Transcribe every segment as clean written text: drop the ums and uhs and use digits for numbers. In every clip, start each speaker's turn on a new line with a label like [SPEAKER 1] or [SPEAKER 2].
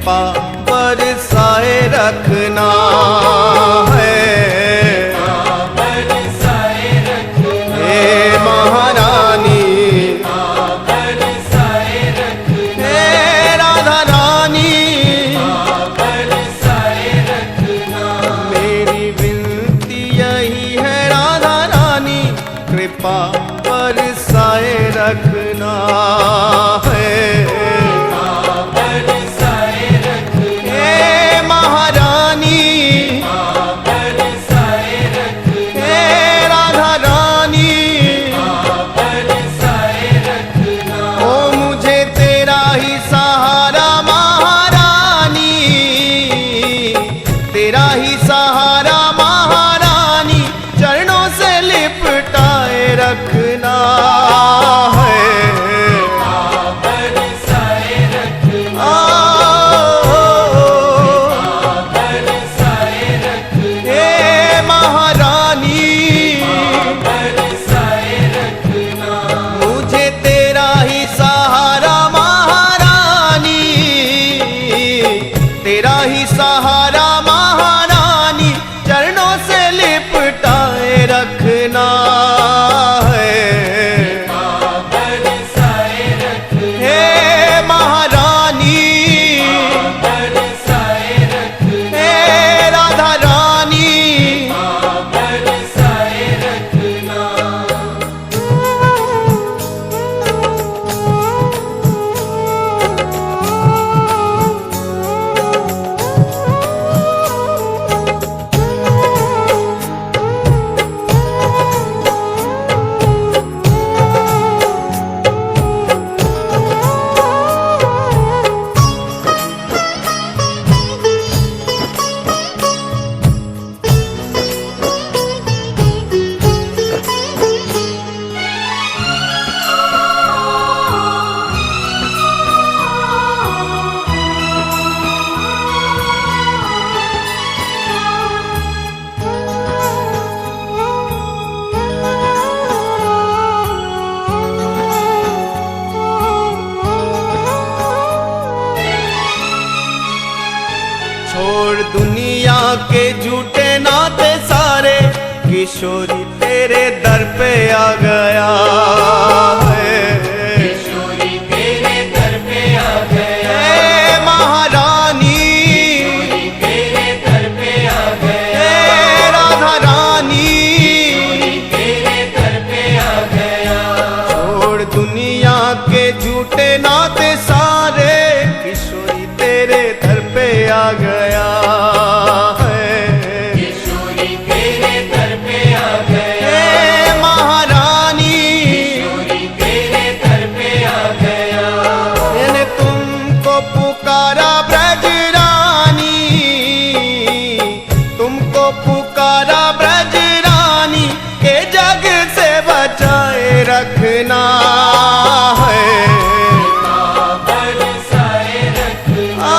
[SPEAKER 1] कृपा बरसाए रखना है। हे महारानी, हे राधा रानी, मेरी विनती यही है राधा रानी, कृपा बरसाए रखना है। तेरा ही सहारा महारानी, चरणों से लिपटाए रखना है। हे महारानी, मुझे तेरा ही सहारा महारानी, तेरा ही सहारा महारानी, चरणों से लिपटाए रखना है। हे महारानी, हे राधा रानी, छोड़ दुनिया के झूठे नाते सारे, किशोरी तेरे दर पे आ गया है।
[SPEAKER 2] किशोरी तेरे दर पे आ गया,
[SPEAKER 1] हे महारानी,
[SPEAKER 2] तेरे दर पे आ गया,
[SPEAKER 1] हे राधा रानी,
[SPEAKER 2] तेरे दर पे आ गया।
[SPEAKER 1] छोड़ दुनिया के झूठे नाते सारे, किशोरी तेरे दर पे आ गया है।
[SPEAKER 2] किशोरी तेरे दर पे आ गया,
[SPEAKER 1] हे महारानी,
[SPEAKER 2] किशोरी तेरे दर पे आ गया।
[SPEAKER 1] मैंने तुमको पुकारा ब्रजरानी, तुमको पुकारा ब्रजरानी, के जग से बचाए रखना है।
[SPEAKER 2] बरसाए रखना,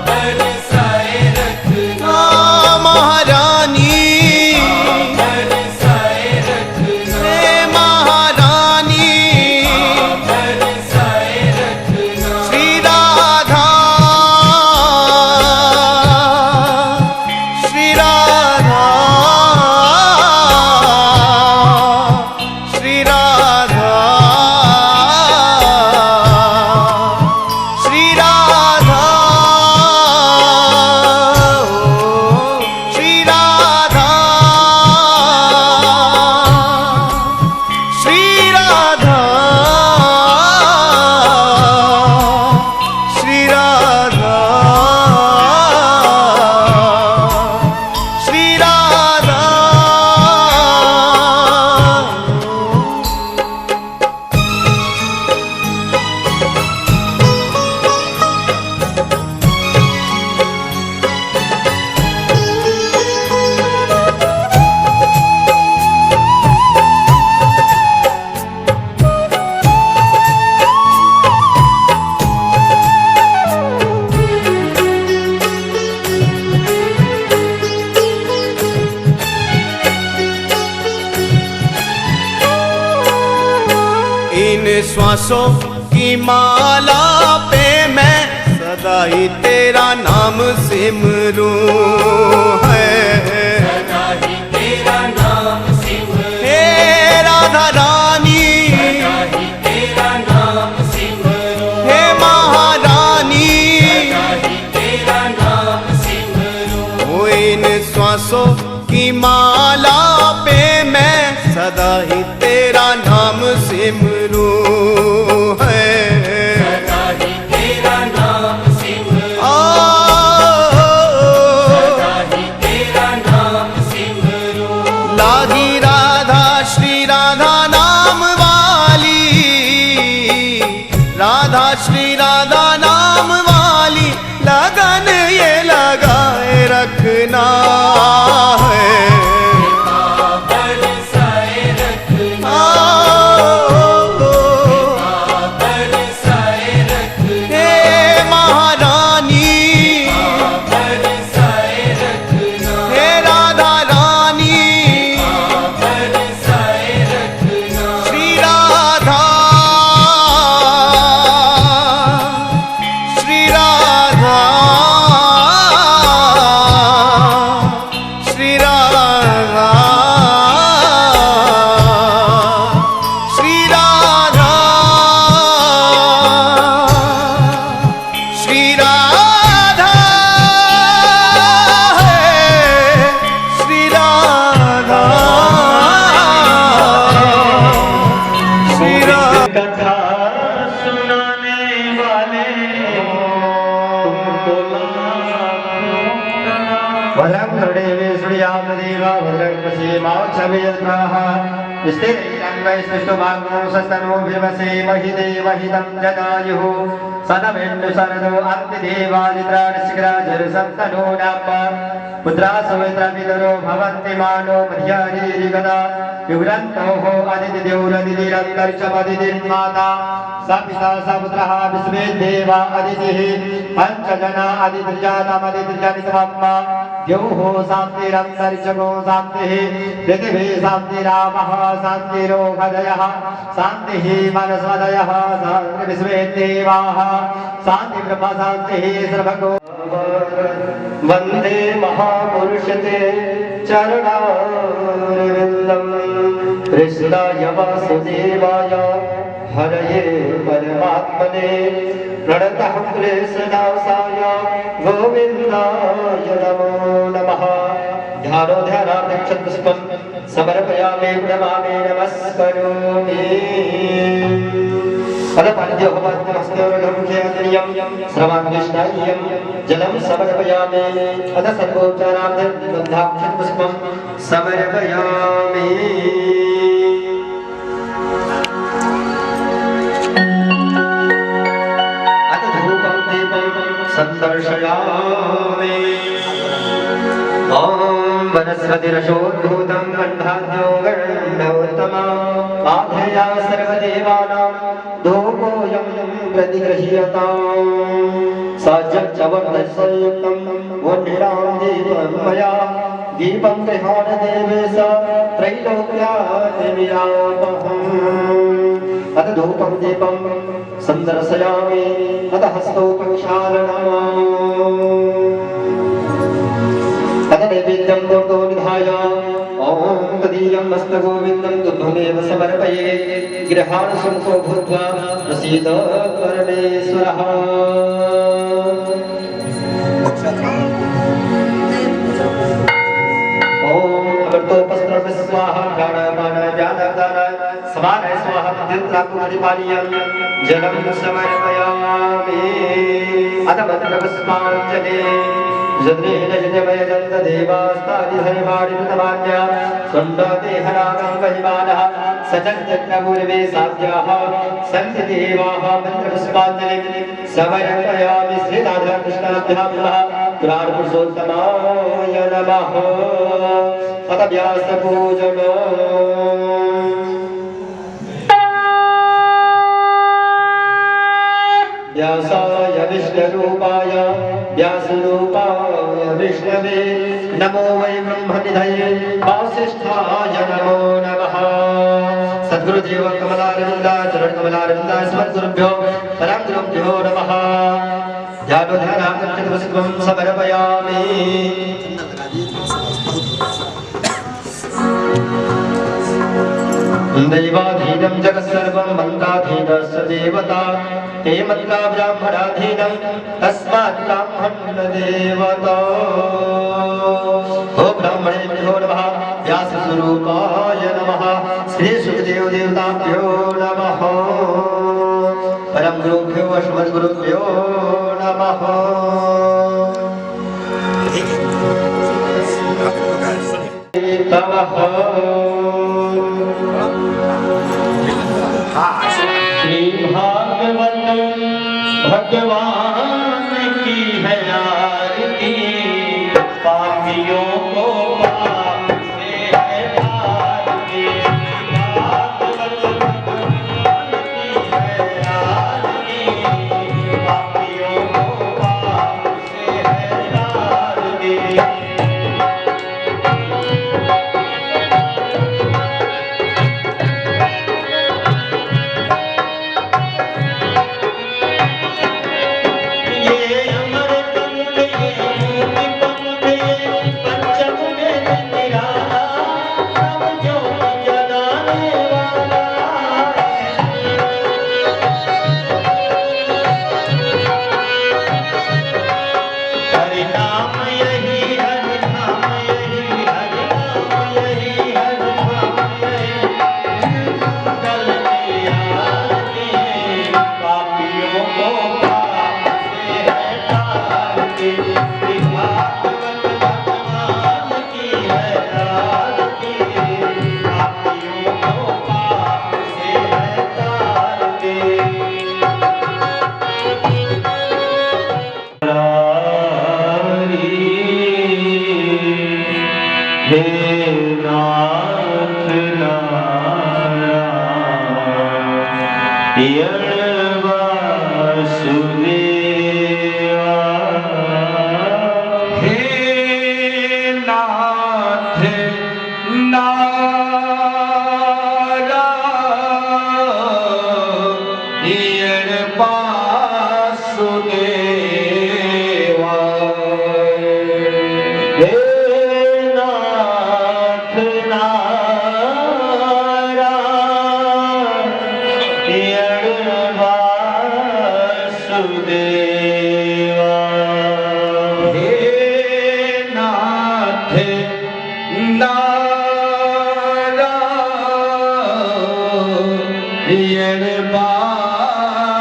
[SPEAKER 2] बरसाए रखना,
[SPEAKER 1] महारानी,
[SPEAKER 2] बरसाए रखना,
[SPEAKER 1] हे महारानी,
[SPEAKER 2] बरसाए रखना।
[SPEAKER 1] श्री राधा, श्री राधा, श्री राधा, श्री राधा, ओ, श्री राधा, श्री राधा, श्री राधा, श्री राधा। इन श्वासों की की माला पे मैं सदा ही तेरा नाम सिमरूं है।
[SPEAKER 2] सदा ही तेरा नाम सिमरूं,
[SPEAKER 1] हे राधा रानी,
[SPEAKER 2] सदा ही तेरा नाम सिमरूं,
[SPEAKER 1] हे महारानी,
[SPEAKER 2] सदा ही तेरा नाम सिमरूं।
[SPEAKER 1] ओ इन श्वासों की माला पे मैं सदा ही तेरा नाम सिमरूं है।
[SPEAKER 2] सदा ही तेरा नाम सिमरूं, सदा ही तेरा नाम सिमरूं।
[SPEAKER 1] लागी राधा श्री राधा नाम वाली, राधा श्री राधा नाम वाली लगन ये लगाए रखना है।
[SPEAKER 2] बरसाए रखना, बरसाए रखना,
[SPEAKER 1] हे महारानी,
[SPEAKER 2] बरसाए रखना,
[SPEAKER 1] हे राधा रानी,
[SPEAKER 2] बरसाए रखना।
[SPEAKER 1] श्री राधा, श्री राधा, श्री राधा, श्री राधा, श्री राधा, श्री राधा, श्री राधा।
[SPEAKER 3] कथा सुनाने वाले तुमको भद्रं कर्णेवे सूर्यामदेवा भद्रं पश्येमाक्षभियत्राः स्थिरैरङ्गैस्तुष्टुभाग्नो सस्तनो विवसे महिदेवहितं जनायुः सदमेन्दु शरदो अन्तिदेवादित्राणशिखराजरसन्तनो नाम पुत्रा सुमित्रापितरो भवन्ति मानो मध्यारीरिगदा युग्रन्तोः अदितिदेवरदितिरन्तरिक्षमदितिर्माता स पिता स पुत्रः विश्वे देवा अदितिः पञ्चजना अदितिर्जातमदितिर्जनितमम्मा द्यौः शान्तिरन्तरिक्षगो शान्तिः पृथिवी शान्तिरापः शान्तिरोहदयः शान्तिः मनस्वदयः शान्तिर्विश्वे देवाः शान्ति ब्रह्म शान्तिः सर्वगो वन्दे महापुरुषते चरणारविन्दम् कृष्णाय वासुदेवाय हरये परमात्मने प्रणतः क्लेशनाशाय गोविन्दाय नमो नमः। ध्यानो ध्यानार्थं समर्पयामि प्रणमामि नमस्करोमि। श्रवणकृष्णाय्यं जलं समर्पयामि अथ सर्वोपचारार्थं गन्धाक्षपुष्पं समर्पयामि। अथ धूपं दीपं सन्दर्शयामि। ॐ वनस्पतिरशोद्भूतं गन्धाद्यो गन्धोत्तमम् आधेया सर्वदेवानां धूपोऽयं प्रतिगृह्यताम् सज्जवर्धसंयुक्तं वह्निरां दीपं मया दीपं गृहाण देवेश त्रैलोक्यादिविरापहम्। अथ धूपं दीपं सन्दर्शयामि अथ हस्तोपक्षालनम् अथ नैवेद्यं दुर्गो निधाय ॐ तदीयं हस्तगोविन्दं दुर्गमेव समर्पये गृहाण सुमुखो भूत्वा प्रसीद परमेश्वरः। ॐ अमृतोपस्त्रव स्वाहा प्राणापान व्यानदान समानय स्वाहा मध्यन्त्राकुमधिपानीयं जलं समर्पयामि। अथ मन्त्रपुष्पाञ्जलि जद्रेण जजमयदन्त देवास्तादिधरिमाणिकृतमान्य सुन्ददेहनागं महिमानः सचञ्चक्रपूर्वे साध्याः सन्ति देवाः मन्त्रपुष्पाञ्जलिं समर्पयामि। श्रीराधाकृष्णाभ्यां नमः पुराणपुरुषोत्तमाय नमः। अथ व्यासपूजनम् व्यासाय विष्णुरूपाय व्यासरूपाय विष्णवे नमो वै ब्रह्मनिधये वासिष्ठाय नमो नमः। सद्गुरुदेव कमलारविन्दाय चरण कमलारविन्दाय स्मद्गुरुभ्यो परम गुरुभ्यो नमः। ध्यानो ध्यानागच्छत्वं समर्पयामि। दैवाधीनं जगत्सर्वं मन्त्राधीनस्य देवता ते मन्त्रा ब्राह्मणाधीनं तस्मात् ब्राह्मण देवता। ओ ब्राह्मणेभ्यो नमः व्यासस्वरूपाय नमः श्री सुखदेव देवताभ्यो नमः परम गुरुभ्यो अस्मद्गुरुभ्यो नमः। तवः श्री भागवत भगवान की है आरती पापियों को पाप से है आरती। भागवत भगवान की है आरती पापियों को पाप से है आरती। हे नाथ नारायण वासुदेवा।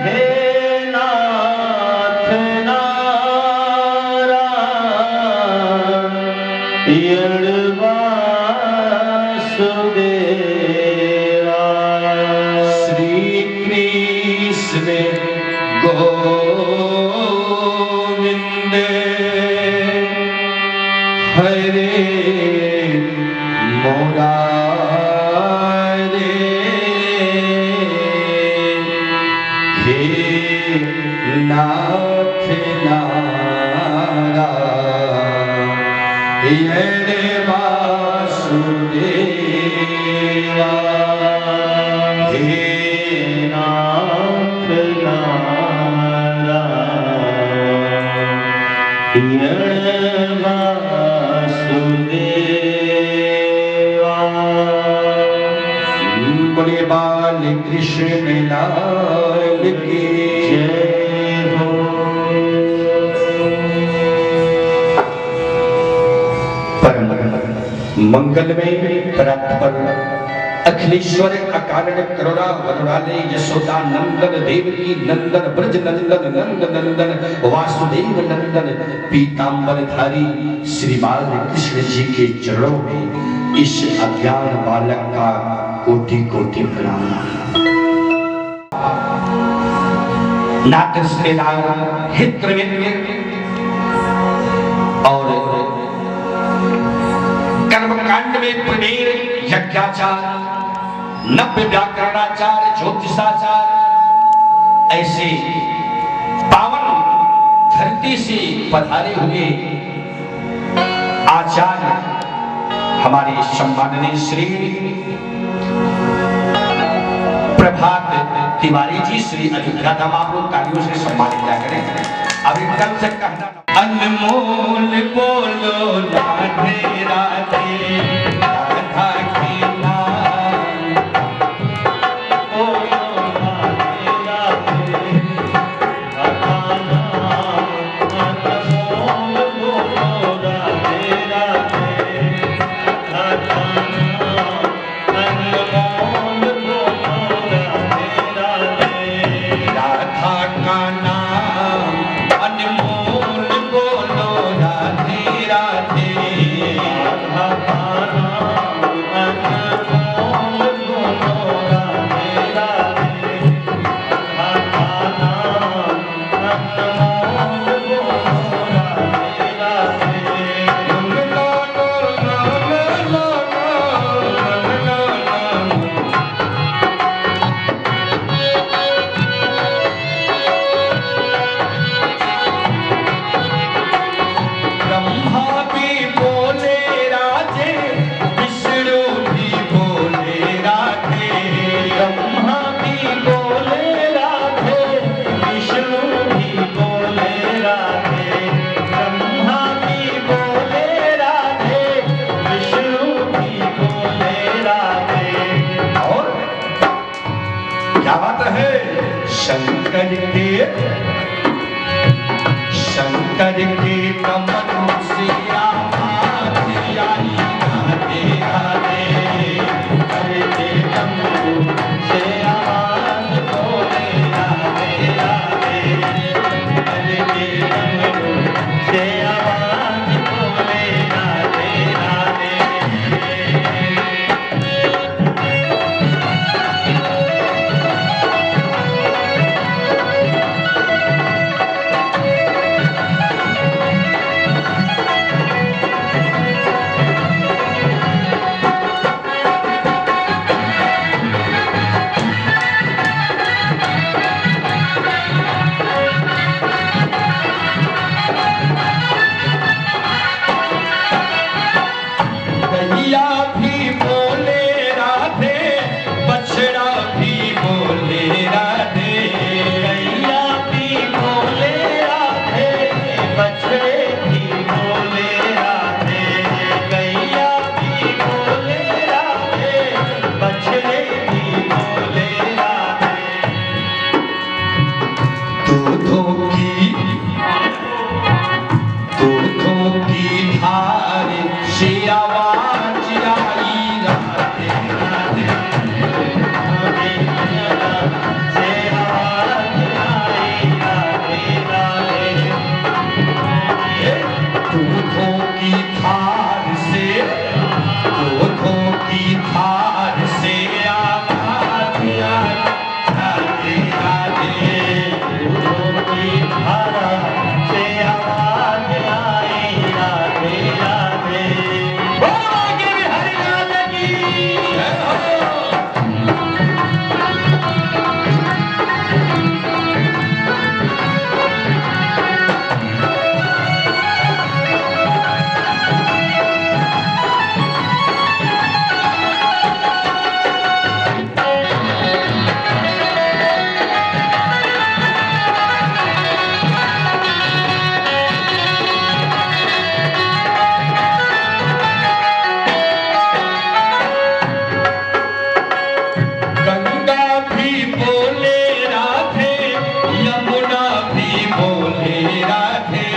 [SPEAKER 3] हे नाथ नारायण वासुदेवा। हे श्री कृष्ण गोविंद हरे मुरारे। हे नाथ नारायण वासुदेवा। हे नाथ नारायण वासुदेवा। बोले बाल कृष्ण लाल की जय हो। मंगलमय परात्पर अखिलेश्वर अकारण करुणा वरुणालय यशोदा नंदन देवकी नंदन ब्रज नंदन नंद नंदन वासुदेव नंदन पीतांबर धारी श्री बाल कृष्ण जी के चरणों में इस अज्ञान बालक का कोटि कोटि प्रणाम। नाटस्मेदार हित्र और कर्मकांड में प्रवीण यज्ञाचार नव्य व्याकरणाचार ज्योतिषाचार ऐसे पावन धरती से पधारे हुए आचार्य हमारे सम्माननीय श्री प्रभात तिवारी जी श्री अयोध्या धाम आप लोग तालियों से सम्मानित किया करें। अब एकदम से कहना अनमोल बोलो राधे राधे राधा की नाम बोलो राधे राधे राधा नाम अनमोल बोलो राधे राधे राधा नाम अनमोल बोलो राधे राधे राधा का नाम अनमोल बोलो राधे राधे राधा का नाम अनमोल बोलो राधे राधे राधा नाम अनमोल बोलो राधे राधे ला ला ला ब्रह्मा भी बोले राधे विष्णु भी बोले राधे ब्रह्मा भी बोले राधे विष्णु भी बोले राधे ब्रह्मा भी बोले राधे विष्णु भी बोले राधे और क्या बात है शंकर के कमलों से आवाज आई राधे राधे करते कमलों से आवाज बोले राधे राधे करते कमलों से आवाज बोले राधे राधे गैया भी बोले राधे बछड़ा भी बोले राधे गैया भी बोले राधे बछड़े भी बोले राधे गैया भी बोले राधे बछड़े भी बोले राधे दूधों की धार से आवाज आई राधे राधे से आवाज आई राधे राधे दूधों की धार से आवाज आई राधे राधे दूधों की धारा से आवाज आई राधे राधे बोलोगे हरि राधा की जय हो। गंगा भी बोले राधे यमुना भी बोले राधे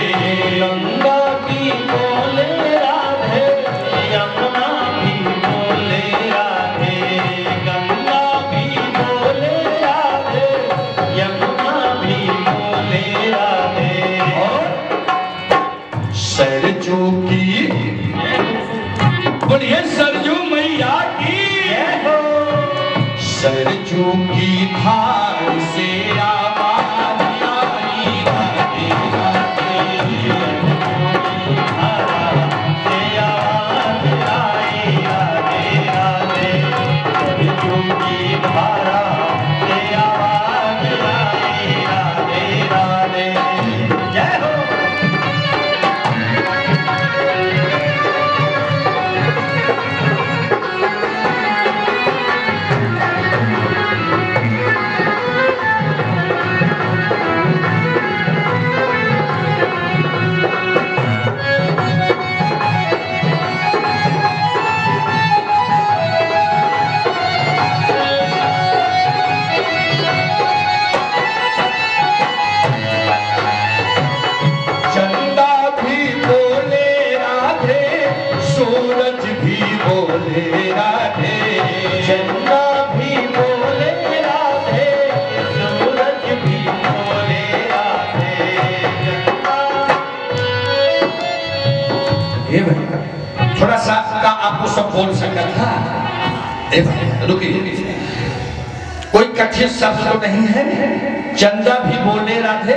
[SPEAKER 3] गंगा भी बोले राधे यमुना भी बोले राधे गंगा भी बोले राधे यमुना भी बोले राधे और सरजू की बोलिए सरजू मैया की सरजू की धार से आवाज आई राधे राधे धारा से आवाज आई राधे राधे सरजू की धारा से आवाज आई राधे राधे जय हो। बोल सकता था। ए भाई रुकिए, कोई कठिन शब्द तो नहीं है। चंदा भी बोले राधे,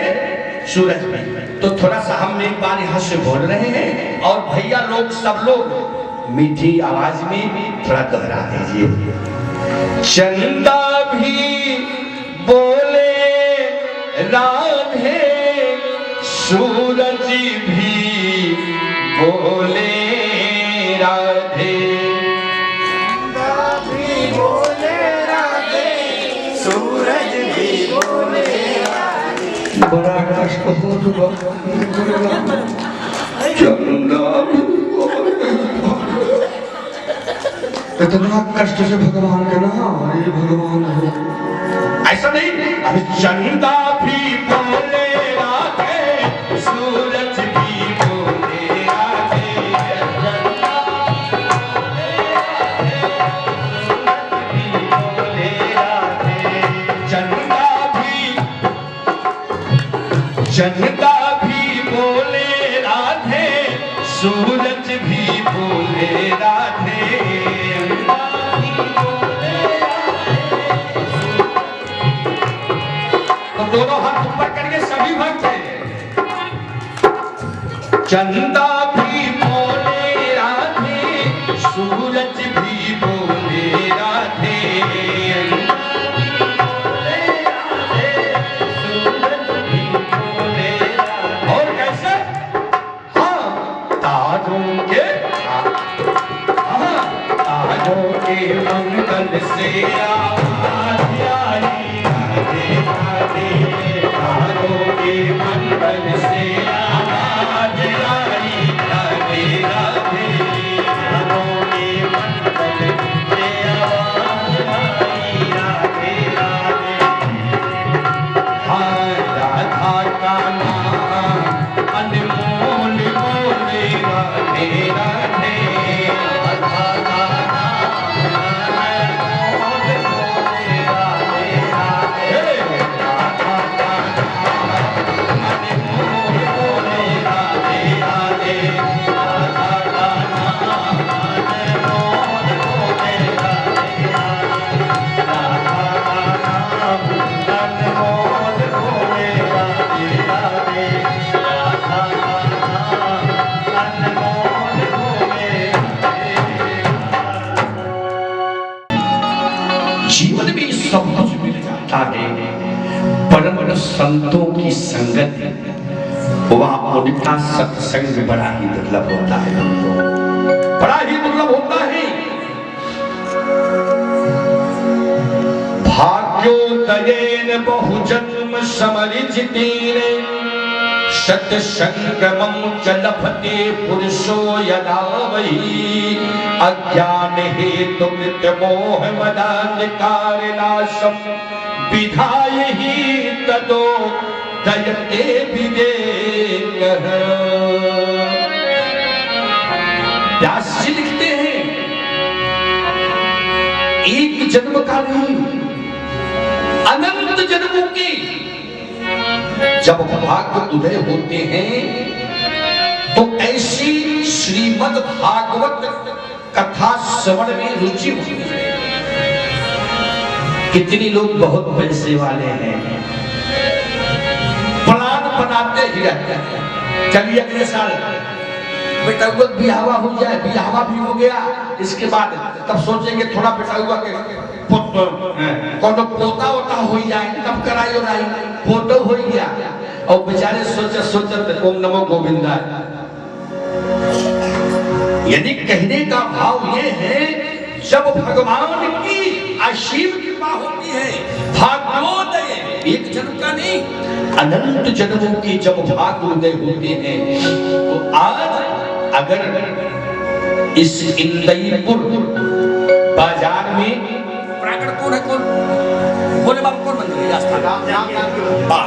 [SPEAKER 3] सूरज भी। तो थोड़ा सा हम एक बार यहाँ से बोल रहे हैं और भैया लोग सब लोग मीठी आवाज में थोड़ा दोहरा दीजिए। चंदा भी बोले राधे, सूरज भी बोले राधे।
[SPEAKER 1] सूरज भी बोले
[SPEAKER 3] बड़ा कष्ट हो चंदा इतना कष्ट से भगवान के नाम, अरे भगवान ऐसा नहीं। अभी चंदा भी बोले राधे, सूरज भी बोले राधे। चंदा भी बोले राधे, सूरज भी बोले राधे। तो दोनों हाथ ऊपर करके सभी भक्त चंदा भी बोले राधे, सूरज भी बोले राधे। मंगल से आवाज आई राधे राधे, तारों के मंगल से आवाज आई राधे राधे, तारों के मंगल से आवाज आई राधे राधे। हाँ राधा का नाम अनमोल बोले राधे राधे, राधा का जीवन में सब कुछ मिल जाता है, परम संतों की संगत वह उनका सत्संग बड़ा ही दुर्लभ होता है, बड़ा ही दुर्लभ होता है। भाग्योदयेन बहुजन्म समरिजितेन, सत्संगमं च लभते पुरुषो यदा वही, अज्ञान हेतु मृत्युमोह मदान्धकारनाशं विधाय ही ततो दयते विवेकः। व्यास जी लिखते हैं एक जन्म का नहीं, अनंत जन्मों की जब भाग्य उदय होते हैं तो ऐसी श्रीमद् भागवत कथा श्रवण में रुचि होती है। कितनी लोग बहुत पैसे वाले हैं, प्लान बनाते ही रहते हैं, चलिए अगले साल बेटा हुआ बिहावा हो जाए, बिहावा भी हो गया, इसके बाद तब सोचेंगे थोड़ा बेटा हुआ के कोनो पोता वोता हो जाए तब करायो नहीं, फोटो हो गया और बेचारे सोचते ओम नमो गोविंदा। यानी कहने का भाव ये है जब भगवान की असीम कृपा होती है, भाग्योदय एक जन्म का नहीं अनंत जन्मों की जब भाग्योदय होते हैं, तो आज अगर इस इंदईपुर बाजार में प्राकट कौन है, कौन बोले बाबा कौन मंदिर है,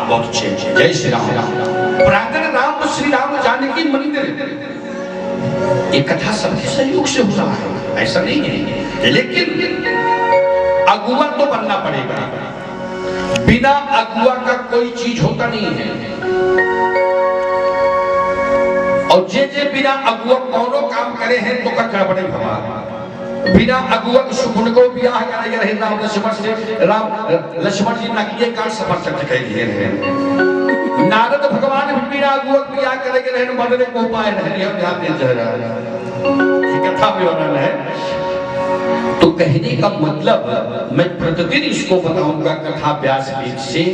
[SPEAKER 3] बहुत अच्छे, जय श्री राम। प्राकट राम श्री राम जानकी मंदिर, ये कथा सबके सहयोग से हो रहा है, ऐसा नहीं है, लेकिन अगुआ तो बनना पड़ेगा, बिना अगुआ का कोई चीज होता नहीं है। और जे बिना अगुआ कौनो काम करे हैं तो का बड़े भगवान बिना अगुवक सुगुण को ब्याह करे रहे राम लक्ष्मण से। राम लक्ष्मण जी नकिए का सफर चट कह रहे। नारद भगवान भी बिना अगुवक ब्याह करे रहे मदन को पाए रहे। हम जाते जरा ये कथा में वर्णन है। तो कहने का मतलब मैं प्रतिदिन इसको बताऊंगा कथा व्यास पीठ से।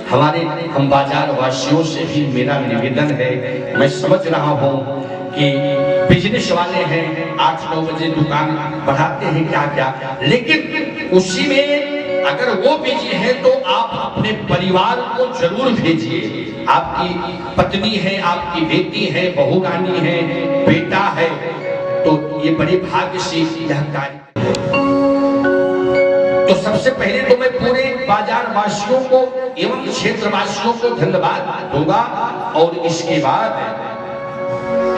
[SPEAKER 3] हमारे हम बाजार वासियों से भी मेरा निवेदन है, मैं समझ रहा हूं कि बिजनेस वाले हैं 8-9 बजे दुकान बढ़ाते हैं क्या क्या, लेकिन उसी में अगर वो बिजी है तो आप अपने परिवार को जरूर भेजिए। आपकी पत्नी है, आपकी बेटी है, बहू रानी है, बेटा है, तो ये बड़े भाग्य से यह कार्य। तो सबसे पहले तो मैं पूरे बाजार वासियों को एवं क्षेत्र वासियों को धन्यवाद दूंगा और इसके बाद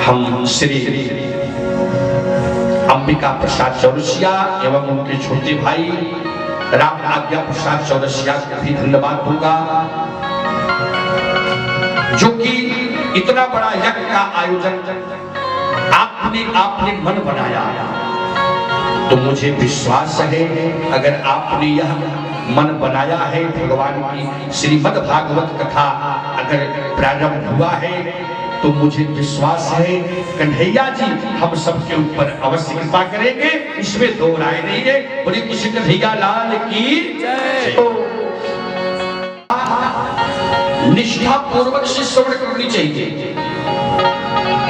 [SPEAKER 3] हम श्री अंबिका प्रसाद चौरसिया एवं उनके छोटे भाई राम आज्ञा प्रसाद चौरसिया को भी धन्यवाद दूंगा, जो कि इतना बड़ा यज्ञ का आयोजन आपने मन बनाया। तो मुझे विश्वास है अगर आपने यह मन बनाया है, भगवान की श्रीमद् भागवत कथा अगर प्रारंभ हुआ है, तो मुझे विश्वास है कन्हैया जी हम सबके ऊपर अवश्य कृपा करेंगे, इसमें दो राय नहीं है। बोले किसी कन्हैया लाल की जय। निष्ठा पूर्वक से श्रवण करनी चाहिए,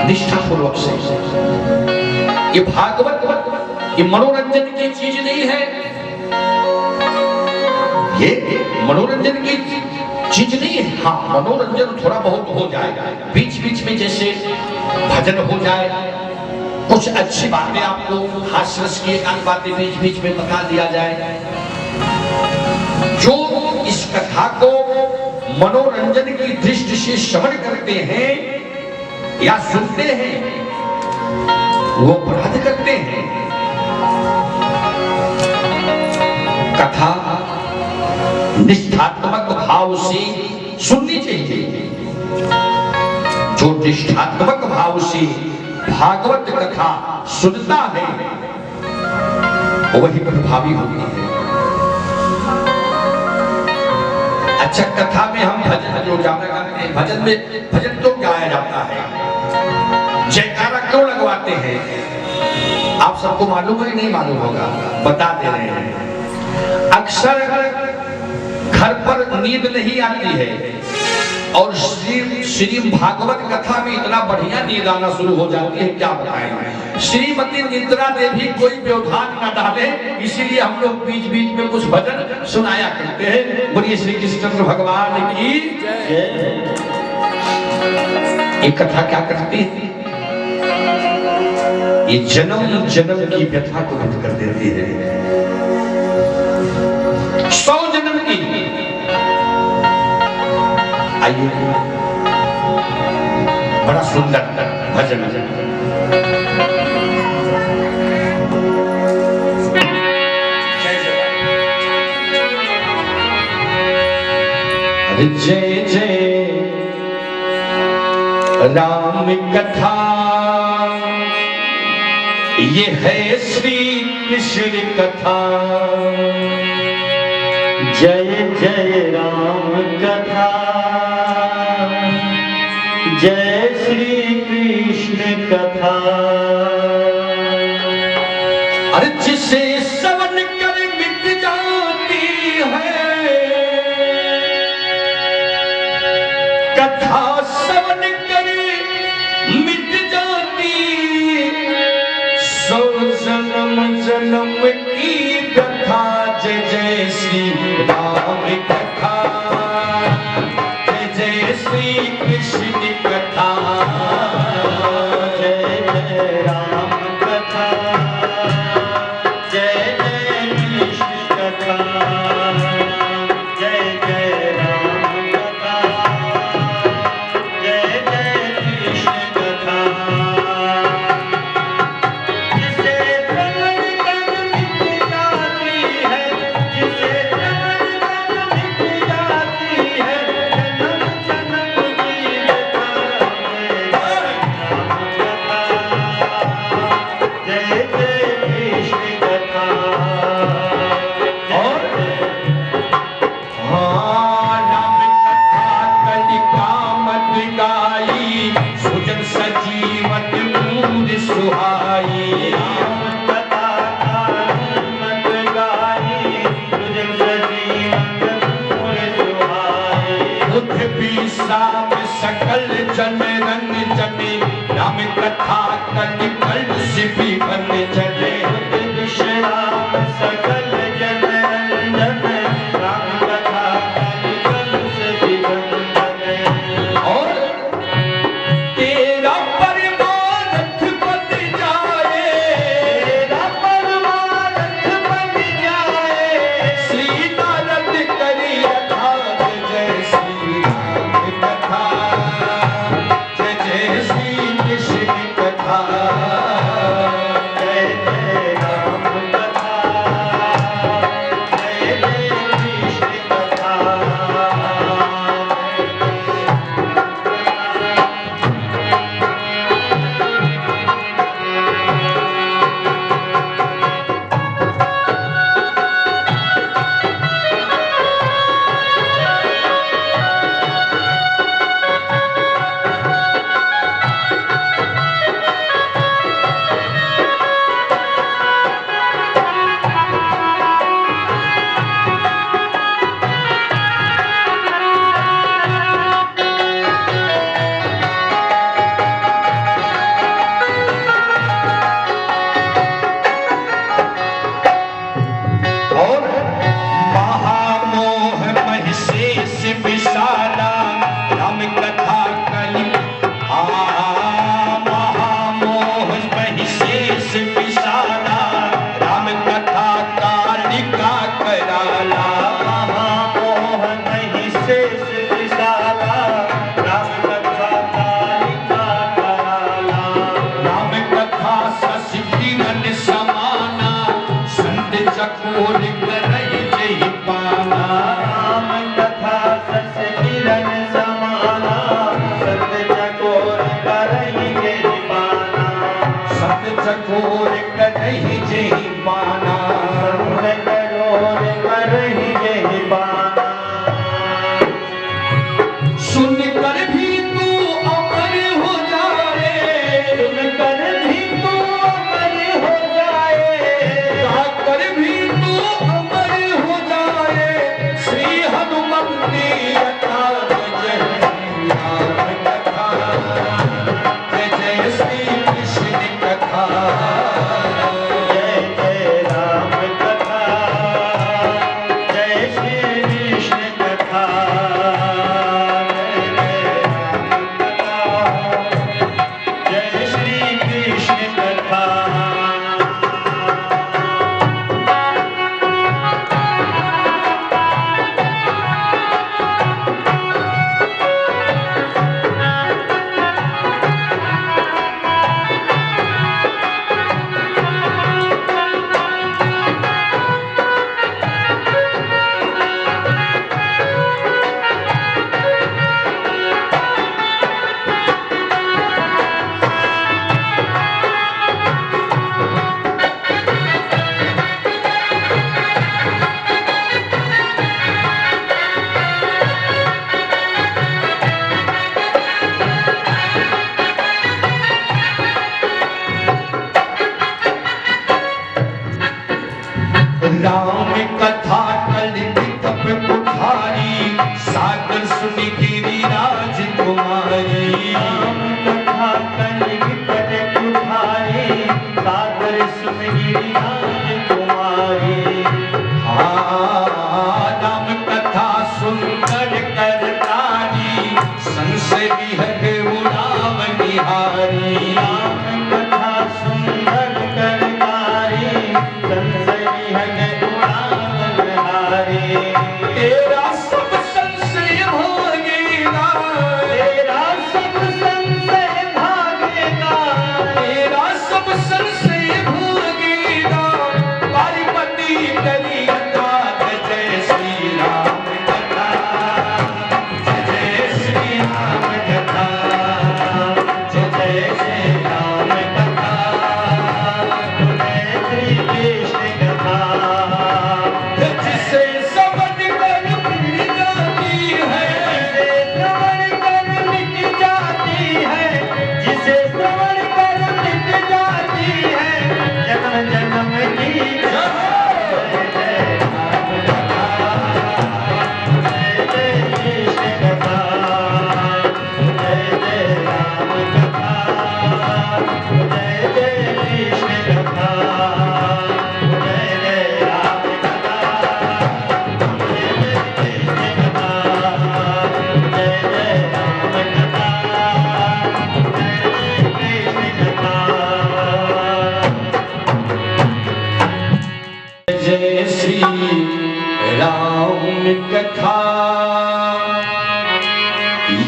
[SPEAKER 3] निष्ठा पूर्वक से। ये भागवत ये मनोरंजन की चीज नहीं है, ये मनोरंजन की चीज नहीं है। हाँ, मनोरंजन थोड़ा बहुत हो जाएगा, बीच बीच में जैसे भजन हो जाए, कुछ अच्छी बातें आपको हास्य रस की एक बातें बीच बीच में बता दिया जाए। जो इस कथा को मनोरंजन की दृष्टि से श्रवण करते हैं या सुनते हैं वो अपराध करते हैं। कथा निष्ठात्मक भाव से सुननी चाहिए। जो निष्ठात्मक भाव से भागवत कथा सुनता है वही प्रभावी होती है। अच्छा, कथा में हम भजन जो ज्यादा गाते हैं, भजन तो गाया जाता है, जयकारा क्यों लगवाते हैं आप सबको मालूम है? नहीं मालूम होगा, बता दे रहे हैं। अक्सर घर पर नींद नहीं आती है और श्री भागवत कथा में इतना बढ़िया नींद आना शुरू हो जाती है, क्या बताएं। श्रीमती निद्रा देवी कोई व्यवधान न डाले, इसीलिए हम लोग बीच बीच में कुछ भजन सुनाया करते हैं। बोलिए श्री कृष्ण भगवान की जय। ये कथा क्या करती है? ये जन्म जन्म की व्यथा को दूर कर देती है, 100 जन्म की। आइए, बड़ा सुंदर भजन जय जय राम कथा, ये है श्री कृष्ण कथा।
[SPEAKER 1] जय जय राम कथा, जय श्री कृष्ण कथा।
[SPEAKER 3] अरे जिसे श्रवण कर मिट जाती है कथा, श्रवण कर मिट जाती, 100 जन्म जन्म की कथा। जय जय श्री राम कथा, जय जय श्री कृष्ण कथा।
[SPEAKER 1] जय जय राम कथा, जय जय कृष्ण कथा। जय जय राम कथा, जय जय कृष्ण कथा। जिसे श्रवण कर मिट जाती है, जिसे श्रवण कर मिट जाती है, जन्म जन्म की व्यथा। जय राम कथा,
[SPEAKER 3] बुध भी साम सकल जन रंग जने राम कथा कनि कल सिपी बन चले
[SPEAKER 1] विश्राम सकल जन रंजन राम कथा कलिकल से जीवन बने
[SPEAKER 3] और तेरा परमानथ बन जाए
[SPEAKER 1] तेरा परमानथ बन जाए
[SPEAKER 3] श्री नारद करी अथात जय श्री राम कथा जय जय श्री कृष्ण कथा
[SPEAKER 1] जय जय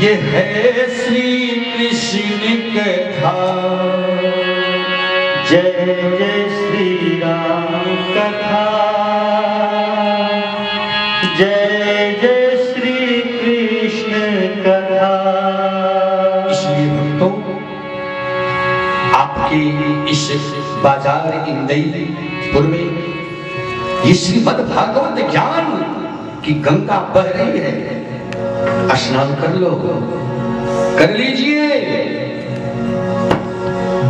[SPEAKER 3] ये है श्री कृष्ण कथा।
[SPEAKER 1] जय जय श्री राम कथा, जय जय श्री कृष्ण कथा।
[SPEAKER 3] इसलिए भक्तों, आपके इस बाजार इंदईपुर में ये श्रीमद् भागवत ज्ञान की गंगा बह रही है। स्नान कर लो, कर लीजिए।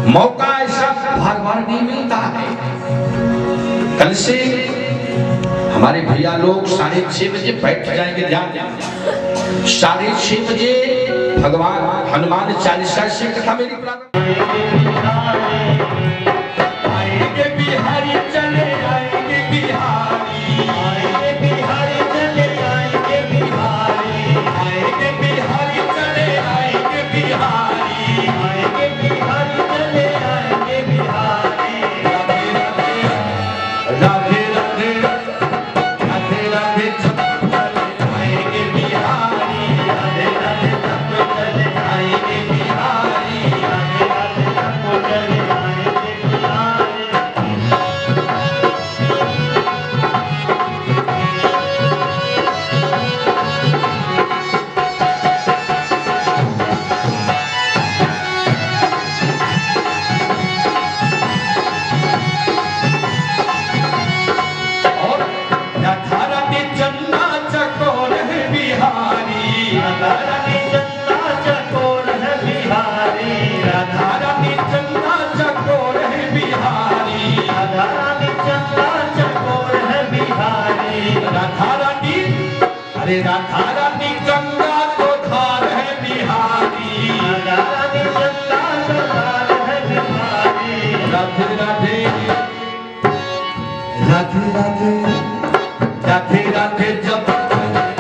[SPEAKER 3] मौका ऐसा बार बार नहीं मिलता है। कल से हमारे भैया लोग 6:30 बजे बैठ जाएंगे ध्यान। 6:30 बजे भगवान हनुमान चालीसा से कथा मेरी प्रारंभ।
[SPEAKER 1] आएंगे बिहारी चले आएंगे बिहारी, आएंगे बिहारी चले आएंगे बिहारी, आएंगे बिहारी चले आएंगे बिहारी, आएंगे बिहारी चले आएंगे बिहारी। राधे राधे राधे राधे जप चले आएंगे बिहारी, राधे राधे जप चले आएंगे बिहारी, राधे राधे जप चले आएंगे बिहारी। और राधा रानी चन्ना चकोर है बिहारी, राधा रानी चन्ना चकोर है बिहारी, राधा रानी चन्ना चकोर है बिहारी, राधा रानी चन्ना चकोर है बिहारी। राधा रानी, अरे राधा रानी गंगा को धार है बिहारी, राधा रानी चन्ना को धार है बिहारी। राधे राधे राधे राधे राधे राधे जब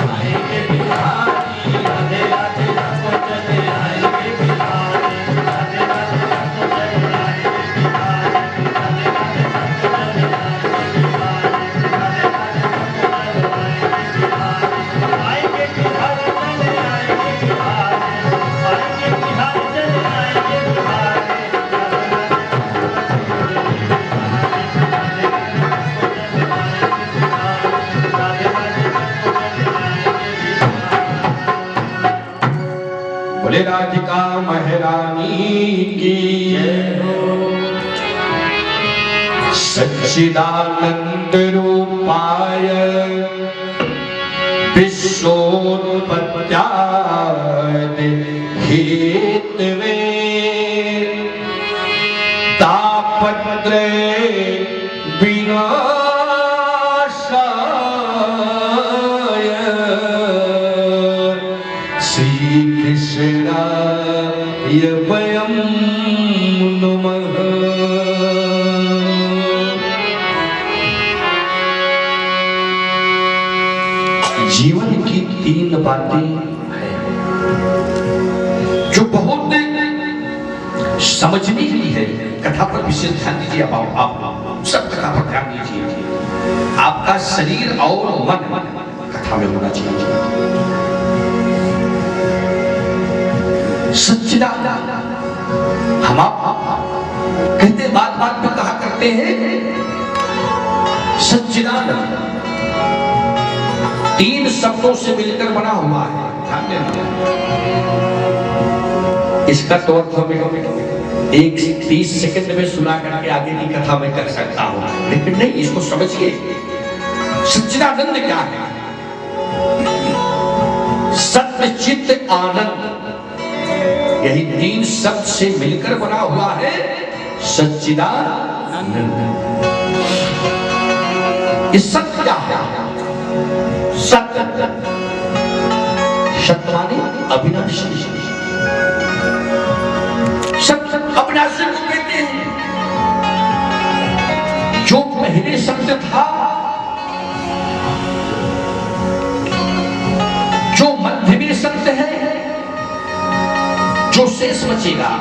[SPEAKER 1] आएंगे बिहारी, राधे राधे जब चले आएंगे बिहारी, राधे राधे जब चले आएंगे बिहारी, राधे राधे जब चले आएंगे बिहारी, राधे राधे जब चले आएंगे बिहारी। आएंगे बिहारी चले आएंगे बिहारी, आएंगे बिहारी चले आएंगे बिहारी।
[SPEAKER 3] बोले राधिका महारानी की जय हो। सच्चिदानंद रूपाय विश्वोत्पत्त्याय हेतवे तापत्रय विनाशाय श्री कृष्णाय वयं नमः। जीवन की 3 बातें हैं जो बहुत समझने की है। कथा पर विशेष ध्यान दीजिए। आप सब कथा पर ध्यान दीजिए। आपका शरीर और मन कथा में होना चाहिए। सच्चिदानंद हम आप कहते बात बात में कहा करते हैं सच्चिदानंद 3 शब्दों से मिलकर बना हुआ है। ध्यान देना। इसका तो अर्थ हमें 30 सेकंड में सुना करके आगे की कथा में कर सकता हूं, लेकिन नहीं, इसको समझिए। सच्चिदानंद क्या है? सत्य चित्त आनंद, यही 3 शब्द से मिलकर बना हुआ है सच्चिदानंद। ये सत्य क्या है? सत्य सत्य माने अविनाशी। सत्य अविनाशी को कहते हैं। जो पहले सत्य था, जो मध्य में सत्य है, जो शेष बचेगा।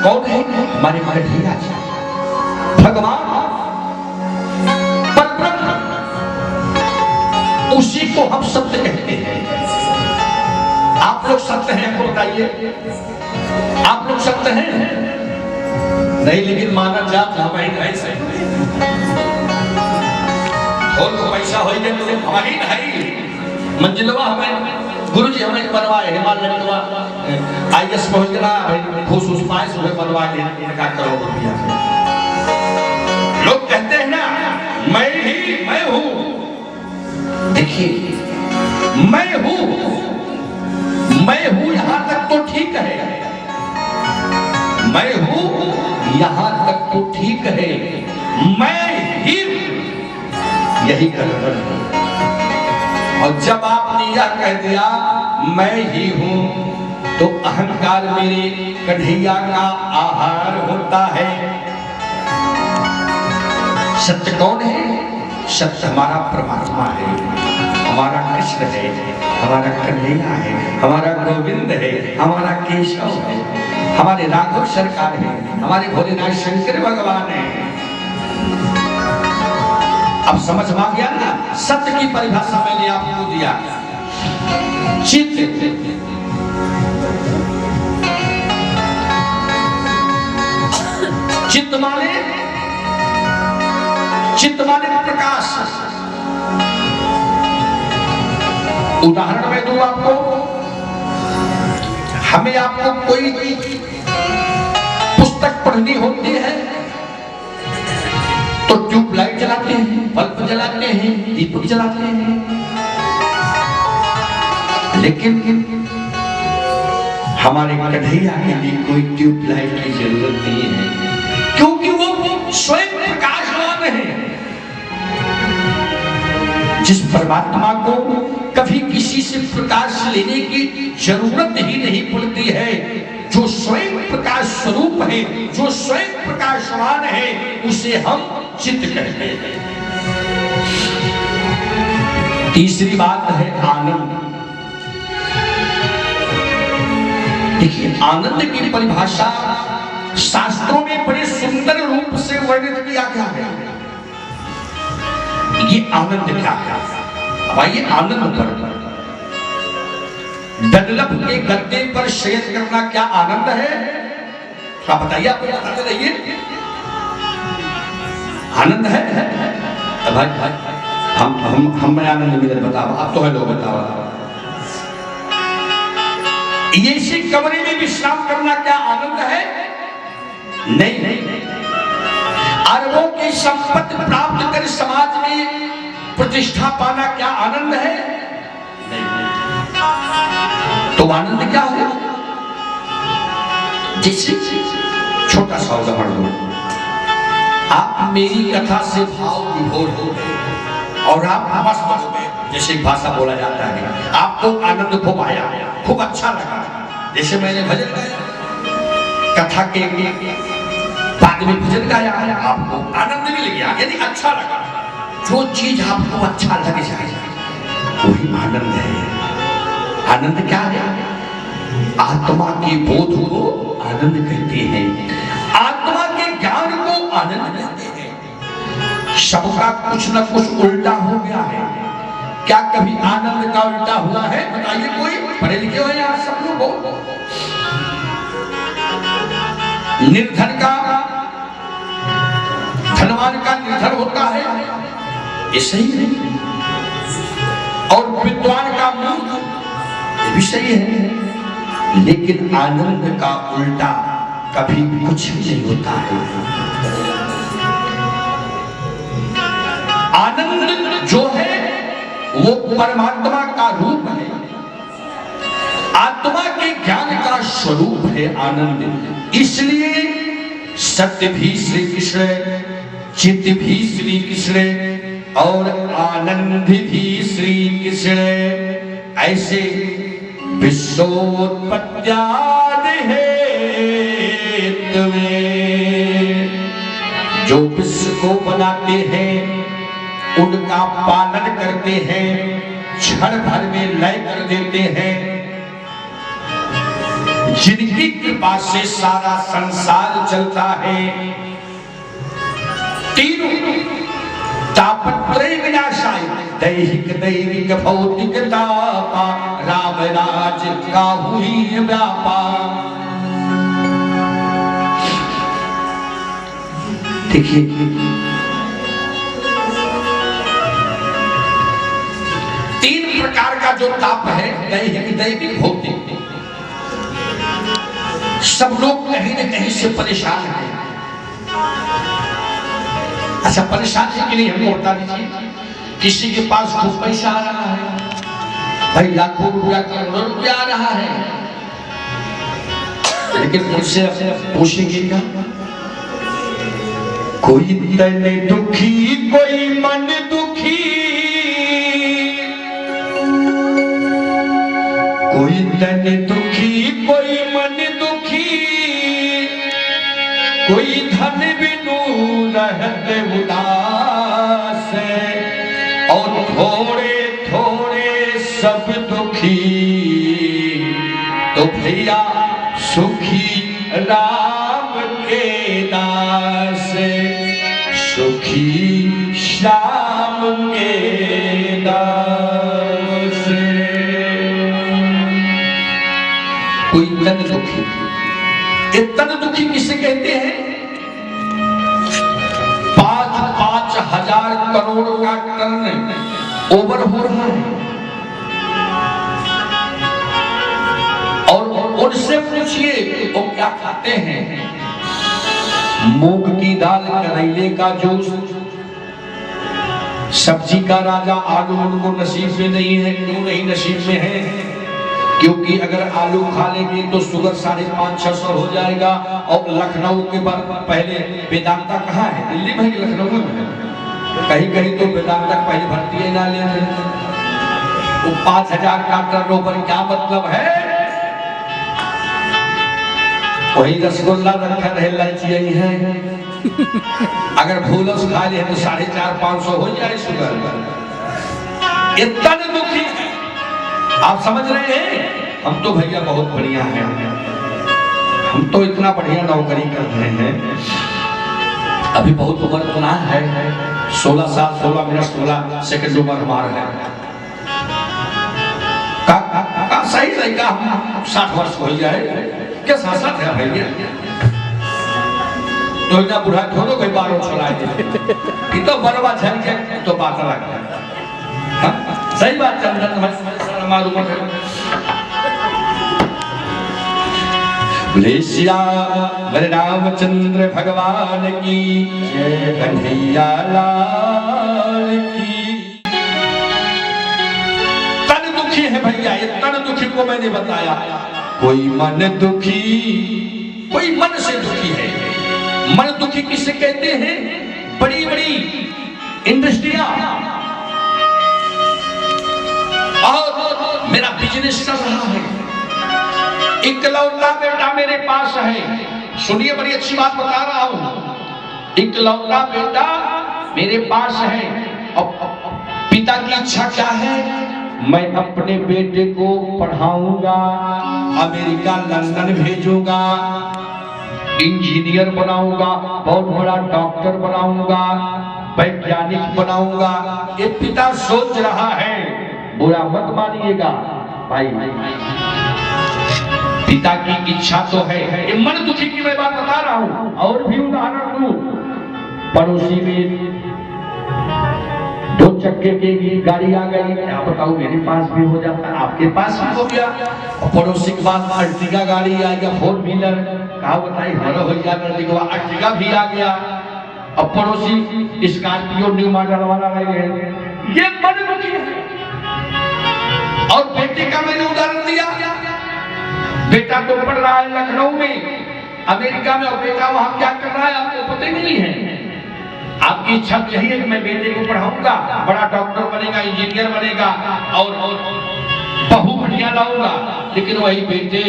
[SPEAKER 3] कौन है? हमारे भैया भगवान परब्रह्म उसी को हम सत्य कहते हैं। आप लोग सत्य हैं तो बताइए, आप लोग सत्य हैं? नहीं, लेकिन माना जाता हमारी नहीं सही और तो पैसा हो गया तो हमारी नहीं मंजिलवा हमें गुरुजी हमें बनवाए हिमालय बनवा आईएएस पहुंच गया खुश उस पाए सुबह बनवा के का करो रुपया। लोग कहते हैं ना मैं हूं। देखिए मैं हूं यहां तक तो ठीक है, मैं हूं यहां तक तो ठीक है, मैं ही यही गड़बड़ है। और जब आपने यह कह दिया मैं ही हूं तो अहंकार मेरे कन्हैया का आहार होता है। सत्य कौन है? सत्य हमारा परमात्मा है, हमारा कृष्ण है, हमारा कन्हैया है, हमारा गोविंद है, हमारा केशव है, हमारे राघव सरकार है, हमारे भोलेनाथ शंकर भगवान है। अब समझ में आ गया ना? सत्य की परिभाषा मैंने आपको दिया। चित्त माने प्रकाश। उदाहरण मैं दूं आपको, हमें आपको कोई पुस्तक पढ़नी होती है तो ट्यूबलाइट जलाते हैं, बल्ब जलाते हैं, दीपक जलाते हैं, लेकिन हमारे कन्हैया के लिए कोई ट्यूबलाइट की जरूरत नहीं है, क्योंकि वो स्वयं प्रकाशवान है। जिस परमात्मा को कभी किसी से प्रकाश लेने की जरूरत ही नहीं पड़ती है, जो स्वयं प्रकाश स्वरूप है, जो स्वयं प्रकाशवान है, उसे हम चित्त कहते हैं। तीसरी बात है आनंद। देखिए, आनंद की परिभाषा शास्त्रों में बड़े सुंदर रूप से वर्णित किया गया है। ये आनंद क्या है? अब आइए आनंद पर। डनलप के गद्दे पर शयन करना क्या आनंद है? आप बताइए, आपको बताते रहिए। आनंद है? भाई हम आनंद मिले बताओ, आप तो है लोग बताओ। ये इसी कमरे में विश्राम करना क्या आनंद है? नहीं। अरबों की संपत्ति प्राप्त कर समाज में प्रतिष्ठा पाना क्या आनंद है? नहीं। तो आनंद क्या है? जैसे छोटा सा उदाहरण दो, आप मेरी कथा से भाव विभोर हो गए और आप मस्त हो गए, जैसे भाषा बोला जाता है, आपको आनंद खूब आया, खूब अच्छा लगा। जैसे मैंने भजन गाया, कथा के बाद में भजन गाया, आपको आनंद मिल गया, यानी अच्छा लगा। जो चीज आपको अच्छा लग जाए वही आनंद है। आनंद क्या है? आत्मा के बोध को आनंद कहते हैं, आत्मा के ज्ञान को आनंद कहते हैं। सबका कुछ न कुछ उल्टा हो गया है। क्या कभी आनंद का उल्टा हुआ है? बताइए कोई। पढ़े लिखे हो यहाँ सब लोग। निर्धन का धनवान का निर्धन होता है, ये सही है। और विद्वान का मूर्ख, ये भी सही है। लेकिन आनंद का उल्टा कभी कुछ भी नहीं होता है। आनंद जो है वो परमात्मा का रूप है, आत्मा के ज्ञान का स्वरूप है आनंद। इसलिए सत्य भी श्री कृष्ण, चित्त भी श्री कृष्ण और आनंद भी श्री कृष्ण। ऐसे विश्वोत्पत्त्यादि हेतु में जो विश्व को बनाते हैं, उनका पालन करते हैं, क्षण भर में लय कर देते हैं, जिनकी कृपा से सारा संसार चलता है। तीनों तापत्रय विनाशाय दैहिक दैविक भौतिक तापा राम राज का हुई व्यापा। देखिए तीन प्रकार का जो ताप है, दैहिक दैविक भौतिक, सब लोग कहीं न कहीं से परेशान हैं। अच्छा, परेशानी के लिए हमको बता दीजिए, किसी के पास खूब पैसा आ रहा है, भाई लाखों रुपया करोड़ों रुपया आ रहा है, लेकिन मुझसे पूछेंगे क्या? कोई तन दुखी कोई मन दुखी, कोई तन दुखी कोई मन दुखी, कोई धन बिनु रहते उदास, और थोड़े थोड़े सब दुखी, तो भैया सुखी राम के दास, सुखी श्याम के दास। कोई तन दुखी, ये तन दुखी किसे कहते हैं? 5,000 करोड़ का टर्न ओवर हो रहा है, और उनसे पूछिए वो क्या खाते हैं? मूंग की दाल, करेले का जूस, सब्जी का राजा आलू उनको नसीब में नहीं है। क्यों नहीं नसीब में है? क्योंकि अगर आलू खा लेंगे तो शुगर 550-600 हो जाएगा। और लखनऊ के बाद पहले वेदांता कहाँ है? दिल्ली में, लखनऊ में है। कहीं कहीं तो वेदांता पहले भर्ती ही ना ले रहे। वो 5,000 का टर्नओवर क्या मतलब है? वही रसगुल्ला रखा रहे, लाइची यही है। अगर भूलस खा ले तो 450-500 हो जाए शुगर। इतना दुखी है, आप समझ रहे हैं? हम तो भैया बहुत बढ़िया हैं, हम तो इतना बढ़िया नौकरी कर रहे हैं, अभी बहुत उम्र इतना है, 16 साल 16 मिनट 16 सेकंड उम्र हमारा है। का सही रहेगा हम 60 वर्ष हो जाए क्या? साथ है भैया, तो इतना बुढ़ा छोड़ो कोई बारो छोड़ाए कि तो बरवा झल के तो बात लगा। सही बात चंदन मालूम है। बोले श्याम रामचंद्र भगवान की जय, कन्हैया लाल की। तन दुखी है भैया, ये तन दुखी को मैंने बताया। कोई मन दुखी, कोई मन से दुखी है। मन दुखी किसे कहते हैं? बड़ी बड़ी इंडस्ट्रियां, और मेरा बिजनेस चल रहा है, इकलौता बेटा मेरे पास है। सुनिए, बड़ी अच्छी बात बता रहा हूं। इकलौता बेटा मेरे पास है, और पिता की इच्छा क्या है? मैं अपने बेटे को पढ़ाऊंगा, अमेरिका लंदन भेजूंगा, इंजीनियर बनाऊंगा, बहुत बड़ा डॉक्टर बनाऊंगा, वैज्ञानिक बनाऊंगा। ये पिता सोच रहा है, बुरा मत मानिएगा भाई, पिता की इच्छा तो है। ये मन दुखी की मैं बात बता रहा हूं। और भी उदाहरण दूं, पड़ोसी में 2 चक्के की गाड़ी आ गई, क्या बताऊं, मेरे पास भी हो जाता, आपके पास भी हो गया। और पड़ोसी के बाद अर्टिगा गाड़ी आ गया, 4 व्हीलर, कहा बताई हमारा हो गया, अर्टिगा भी आ गया। अब पड़ोसी स्कॉर्पियो न्यू मॉडल वाला लगे। ये मन दुखी है। और बेटे का मैंने उदाहरण दिया, बेटा तो पढ़ रहा है लखनऊ में, अमेरिका में, और बेटा वहां क्या कर रहा है आपको पता ही नहीं है। आपकी इच्छा यही है कि मैं बेटे को पढ़ाऊंगा, बड़ा डॉक्टर बनेगा, इंजीनियर बनेगा, और बहू बढ़िया लाऊंगा। लेकिन वही बेटे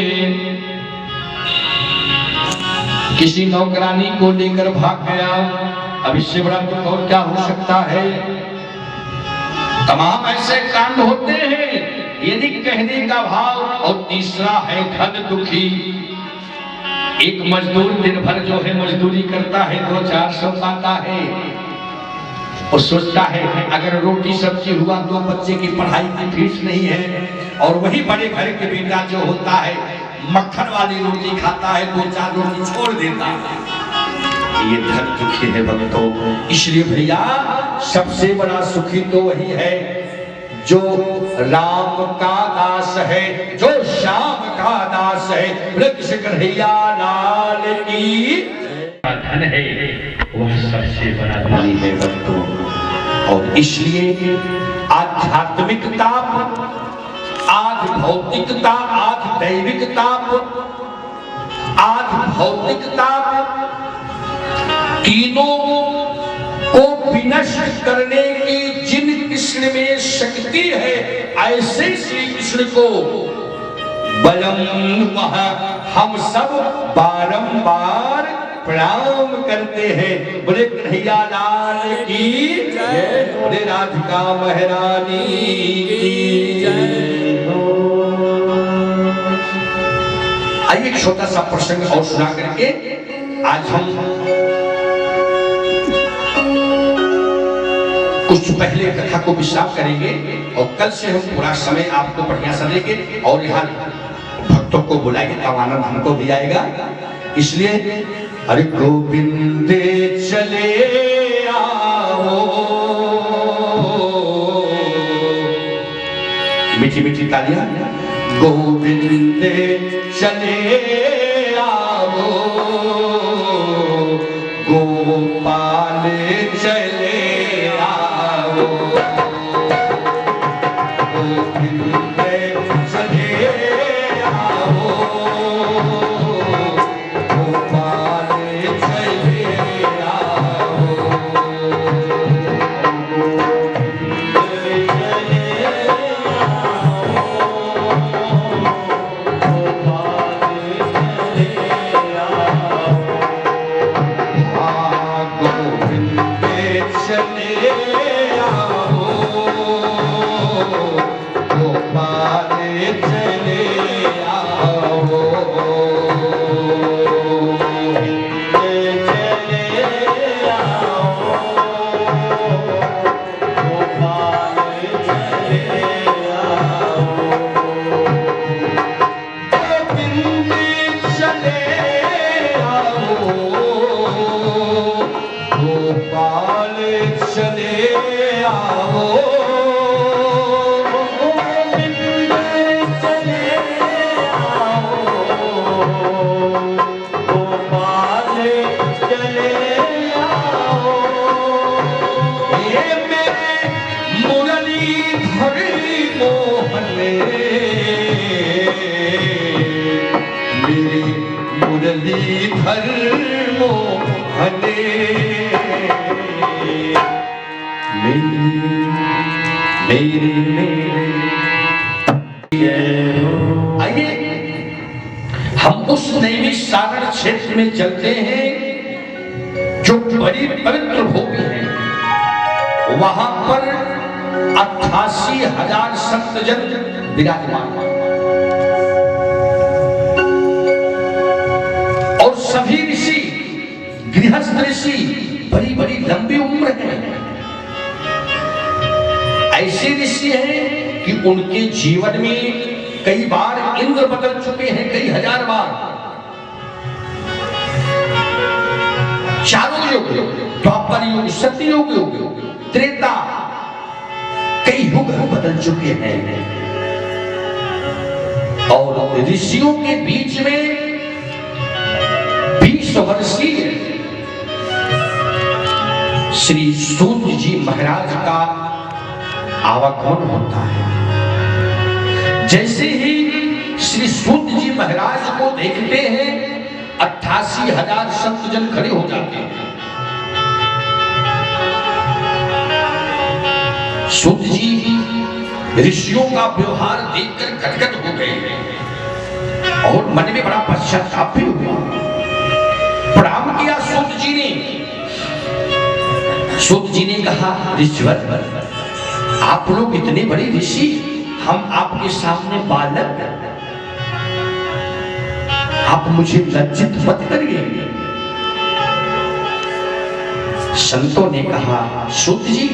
[SPEAKER 3] किसी नौकरानी को लेकर भाग गया। अब इससे बड़ा दुख और क्या हो सकता है? तमाम ऐसे कांड होते हैं, यदि कहने का भाव। और तीसरा है धन दुखी। एक मजदूर दिन भर जो है मजदूरी करता है, 2-400 पाता है, वो सोचता है अगर रोटी सब्जी हुआ तो बच्चे की पढ़ाई की फीस नहीं है, और वही बड़े घर के बेटा जो होता है मक्खन वाली रोटी खाता है, 2-4 रोटी छोड़ देता है। ये धन दुखी है भक्तों। इसलिए भैया सबसे बड़ा सुखी तो वही है जो राम का दास है, जो श्याम का दास है। कृष्ण कन्हैया लाल की धन है, वह सबसे बड़ा धनी है भक्तों। और इसलिए आध्यात्मिकता, आध भौतिकता, आध दैविकता, आध भौतिकता तीनों को विनष्ट करने की जिन कृष्ण में शक्ति है, ऐसे श्री कृष्ण को बलम हम सब बारंबार प्रणाम करते हैं। बोले कन्हैया लाल की जय, बोले राधिका महारानी की जय। आइए एक छोटा सा प्रसंग और सुना करके आज हम कुछ पहले कथा को विश्राम करेंगे, और कल से हम पूरा समय आपको बढ़िया सा देंगे, और यहाँ भक्तों को बुलाएंगे तब आनंद हमको भी आएगा। इसलिए अरे गोविंद चले आओ, मीठी मीठी तालियां। गोविंद चले आओ, गोपाल चले आओ, गोविंद चले आओ, गोपाल चले आओ, हम उस नैमिष सागर क्षेत्र में चलते हैं जो बड़ी पवित्र भूमि है। वहां पर 88,000 संतजन विराजमान, और सभी ऋषि, गृहस्थ ऋषि, बड़ी बड़ी लंबी उम्र है। ऐसे ऋषि हैं कि उनके जीवन में कई बार इंद्र बदल चुके हैं, कई हजार बार। चारों युग, द्वापर युग, सतयुग युग, त्रेता, कई युग बदल चुके हैं। और ऋषियों के बीच में 20 वर्षीय श्री सूत जी महाराज का आवागमन होता है। जैसे ही श्री सूत जी महाराज को देखते हैं 88,000 संतजन खड़े हो जाते हैं। सूत जी ऋषियों का व्यवहार देखकर गदगद हो गए और मन में बड़ा पश्चाताप भी हुआ। प्रणाम किया सूत जी ने। सूत जी ने कहा, ऋषिवर, आप लोग इतने बड़े ऋषि, हम आपके सामने बालक, आप मुझे लज्जित मत करिए। संतों ने कहा सूत जी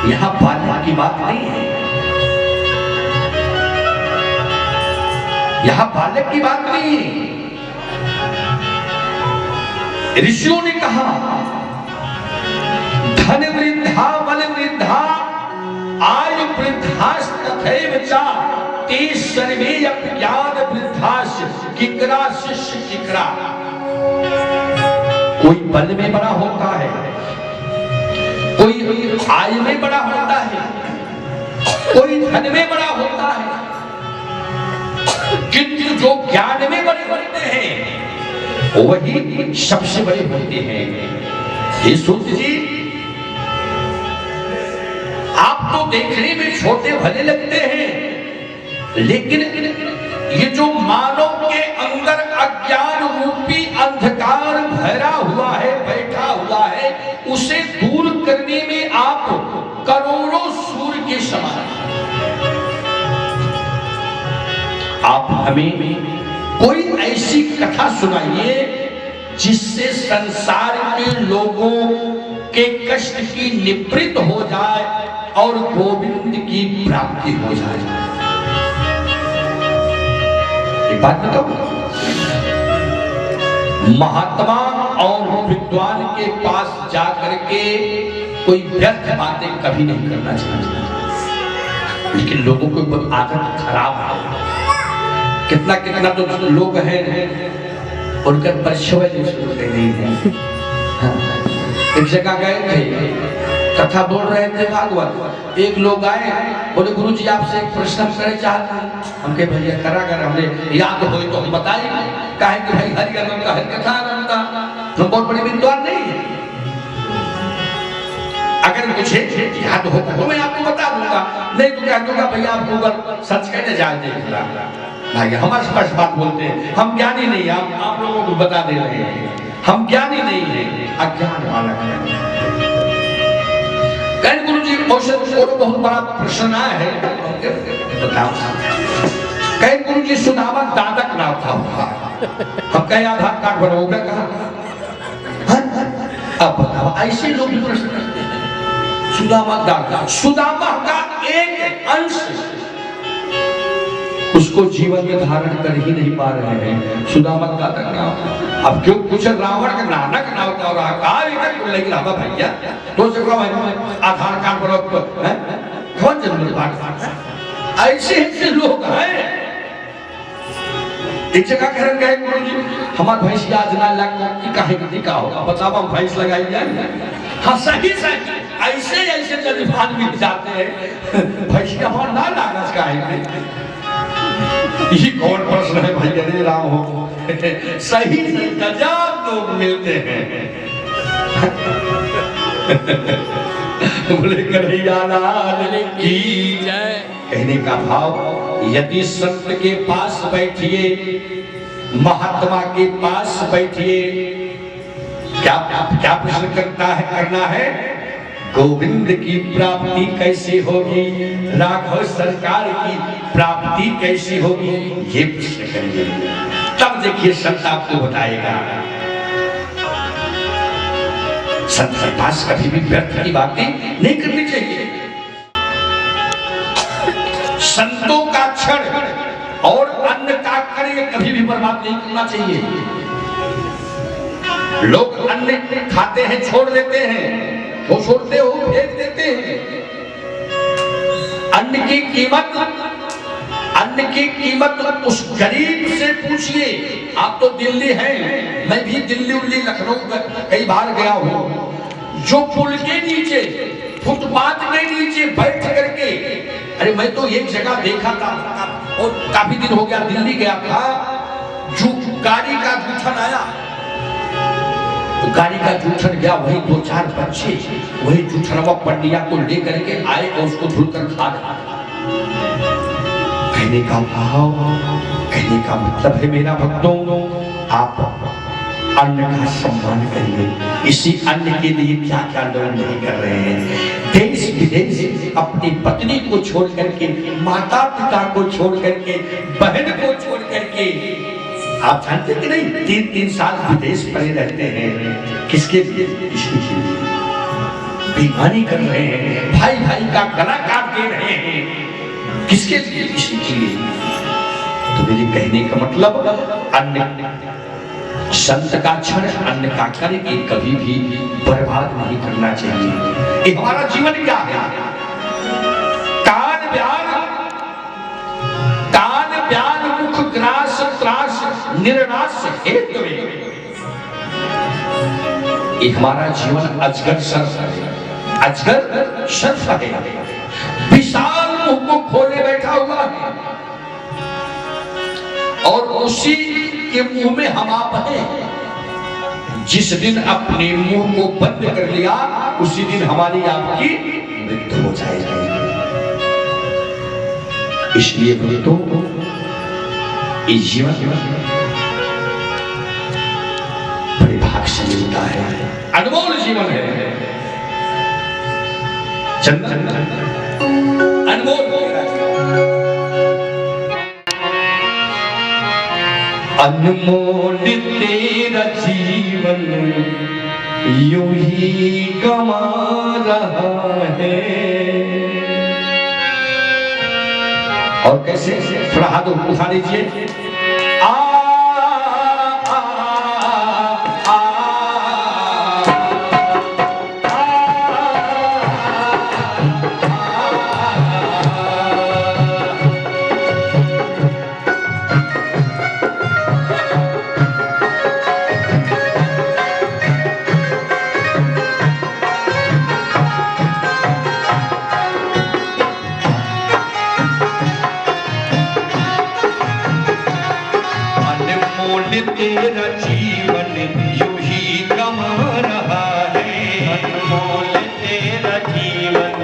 [SPEAKER 3] यहां बालक की बात नहीं है, यहां बालक की बात नहीं है। ऋषियों ने कहा धन वृद्धा बल वृद्धा आयु वृद्धास्तथैव च ते सर्वे ज्ञान वृद्धाश्च किकरा शिष्य किकरा। कोई बल में बड़ा होता है, कोई आयु में बड़ा होता है, कोई धन में बड़ा होता है, किंतु जो ज्ञान में बड़े बनते हैं वही सबसे बड़े होते हैं। हे सूत जी आप तो देखने में छोटे भले लगते हैं, लेकिन ये जो मानव के अंदर अज्ञान रूपी अंधकार भरा हुआ है, बैठा हुआ है, उसे दूर करने में आप करोड़ों सूर्य के समान। आप हमें कोई ऐसी कथा सुनाइए जिससे संसार के लोगों के कष्ट की निवृत्ति हो जाए और गोविंद की प्राप्ति हो जाए। एक बात बताओ, महात्मा और विद्वान के पास जाकर के कोई व्यर्थ बातें कभी नहीं करना चाहिए, लेकिन लोगों को आदत खराब है। कितना कितना तो लोग हैं उनका परिचय नहीं है। एक जगह गए थे, कथा बोल रहे थे भागवत, एक लोग आए बोले गुरुजी आपसे एक प्रश्न करना चाहते हैं। हम कहे भैया करा कर हमने याद हो तो हम बताइए, कहे कि भाई हरिगम का हर कथा का हम बहुत बड़े विद्वान नहीं है, अगर मुझे याद हो तो मैं आपको बता दूंगा, नहीं तो कह दूंगा भैया आप गूगल सर्च करने जाए देख रहा भाई। हमारे स्पष्ट बात बोलते हैं, हम ज्ञानी नहीं, आप लोगों को बता दे रहे हैं, हम ज्ञानी नहीं है, अज्ञान वाला है। कहीं गुरुजी बहुत बड़ा प्रश्न है, बताओ। कहीं गुरुजी सुदामा दादा का नाम था, हम कहीं आधार कार्ड बनोगे कहा। अब बताओ ऐसे लोग भी प्रश्न करते हैं। सुदामा दादा, सुदामा का एक अंश उसको जीवन में धारण कर ही नहीं पा रहे हैं। सुदामा का नाम अब क्यों कुछ रावण का नाना का नाम का रहा भैया तो आधार कार्ड पर कौन जरूरी बात। ऐसे ऐसे लोग हैं। एक जगह कह रहे हैं गुरुजी हमारे भैंस आज ना लग काहे की का होगा, बताओ हम भैंस लगाई जाए। हाँ सही सही ऐसे ऐसे जलवान मिल जाते हैं, भैंस का हमारा ना लागत का है। ये कौन प्रश्न है भैया रे राम हो। सही गजब लोग मिलते हैं। बोले कन्हैया लाल की जय। कहने का भाव यदि संत के पास बैठिए, महात्मा के पास बैठिए, क्या क्या प्रश्न करना है गोविंद की प्राप्ति कैसे होगी, राघव सरकार की प्राप्ति कैसी होगी, ये प्रश्न करिए। तब देखिए संत आपको बताएगा। संत के पास कभी भी व्यर्थ की बातें नहीं करनी चाहिए। संतों का क्षण और अन्न का कार्य कभी भी बर्बाद नहीं करना चाहिए। लोग अन्न खाते हैं छोड़ देते हैं, वो छोड़ते हो फेंक देते हैं। अन्न की कीमत उस गरीब से पूछिए। आप तो दिल्ली हैं, मैं भी दिल्ली उल्ली लखनऊ कई बार गया हूँ। जो पुल के नीचे फुटपाथ के नीचे बैठ करके, अरे मैं तो एक जगह देखा था और काफी दिन हो गया दिल्ली गया था, जो गाड़ी का जूठन आया, तो गाड़ी का जूठन गया, वही दो चार बच्चे वही जूठनवा पंडिया को लेकर के आए और उसको धुलकर खा रहे। कहने का भाव, कहने का मतलब है मेरा भक्तों, आप अन्न का सम्मान करिए। इसी अन्न के लिए क्या क्या लोग नहीं कर रहे हैं। देश विदेश अपनी पत्नी को छोड़ करके, माता पिता को छोड़ करके, बहन को छोड़ करके आप जानते कि नहीं, 3-3 साल विदेश पड़े रहते हैं, किसके लिए? इसी के लिए। बेईमानी कर रहे हैं, भाई भाई का गला काट दे रहे हैं, किसके लिए? इसी के लिए। तो मेरे कहने का मतलब, अन्य संत का क्षण अन्य का करके कभी भी बर्बाद नहीं करना चाहिए। ये हमारा जीवन क्या है? कान ब्यान मुख ग्रास त्रास निर्नाश हेतु, ये हमारा जीवन अजगर सर्प है, अजगर सर्प है, विशाल मुख को खोले बैठा हुआ है और उसी के मुंह में हम आप हैं। जिस दिन अपने मुंह को बंद कर लिया, उसी दिन हमारी आपकी मृत्यु हो जाएगी। इसलिए भक्तों, इस जीवन बड़े भाग से मिलता है, अनमोल जीवन है। चंदन अनमोल, अनमोल तेरा जीवन यूं ही गवा रहा है। और कैसे? थोड़ा हाथ उठा लीजिए। तेरा जीवन यूं ही गवा रहा है, अनमोल तेरा जीवन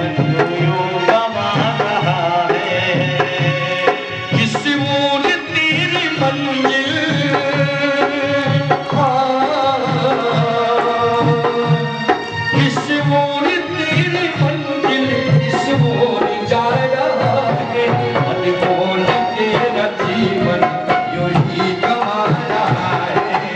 [SPEAKER 3] यूं गवा रहा है। किस मोल तेरी मंजिल, किस मोल तेरी मंजिल, किस मोल जा रहा है, अनमोल तेरा जीवन यूं ही गवा रहा है।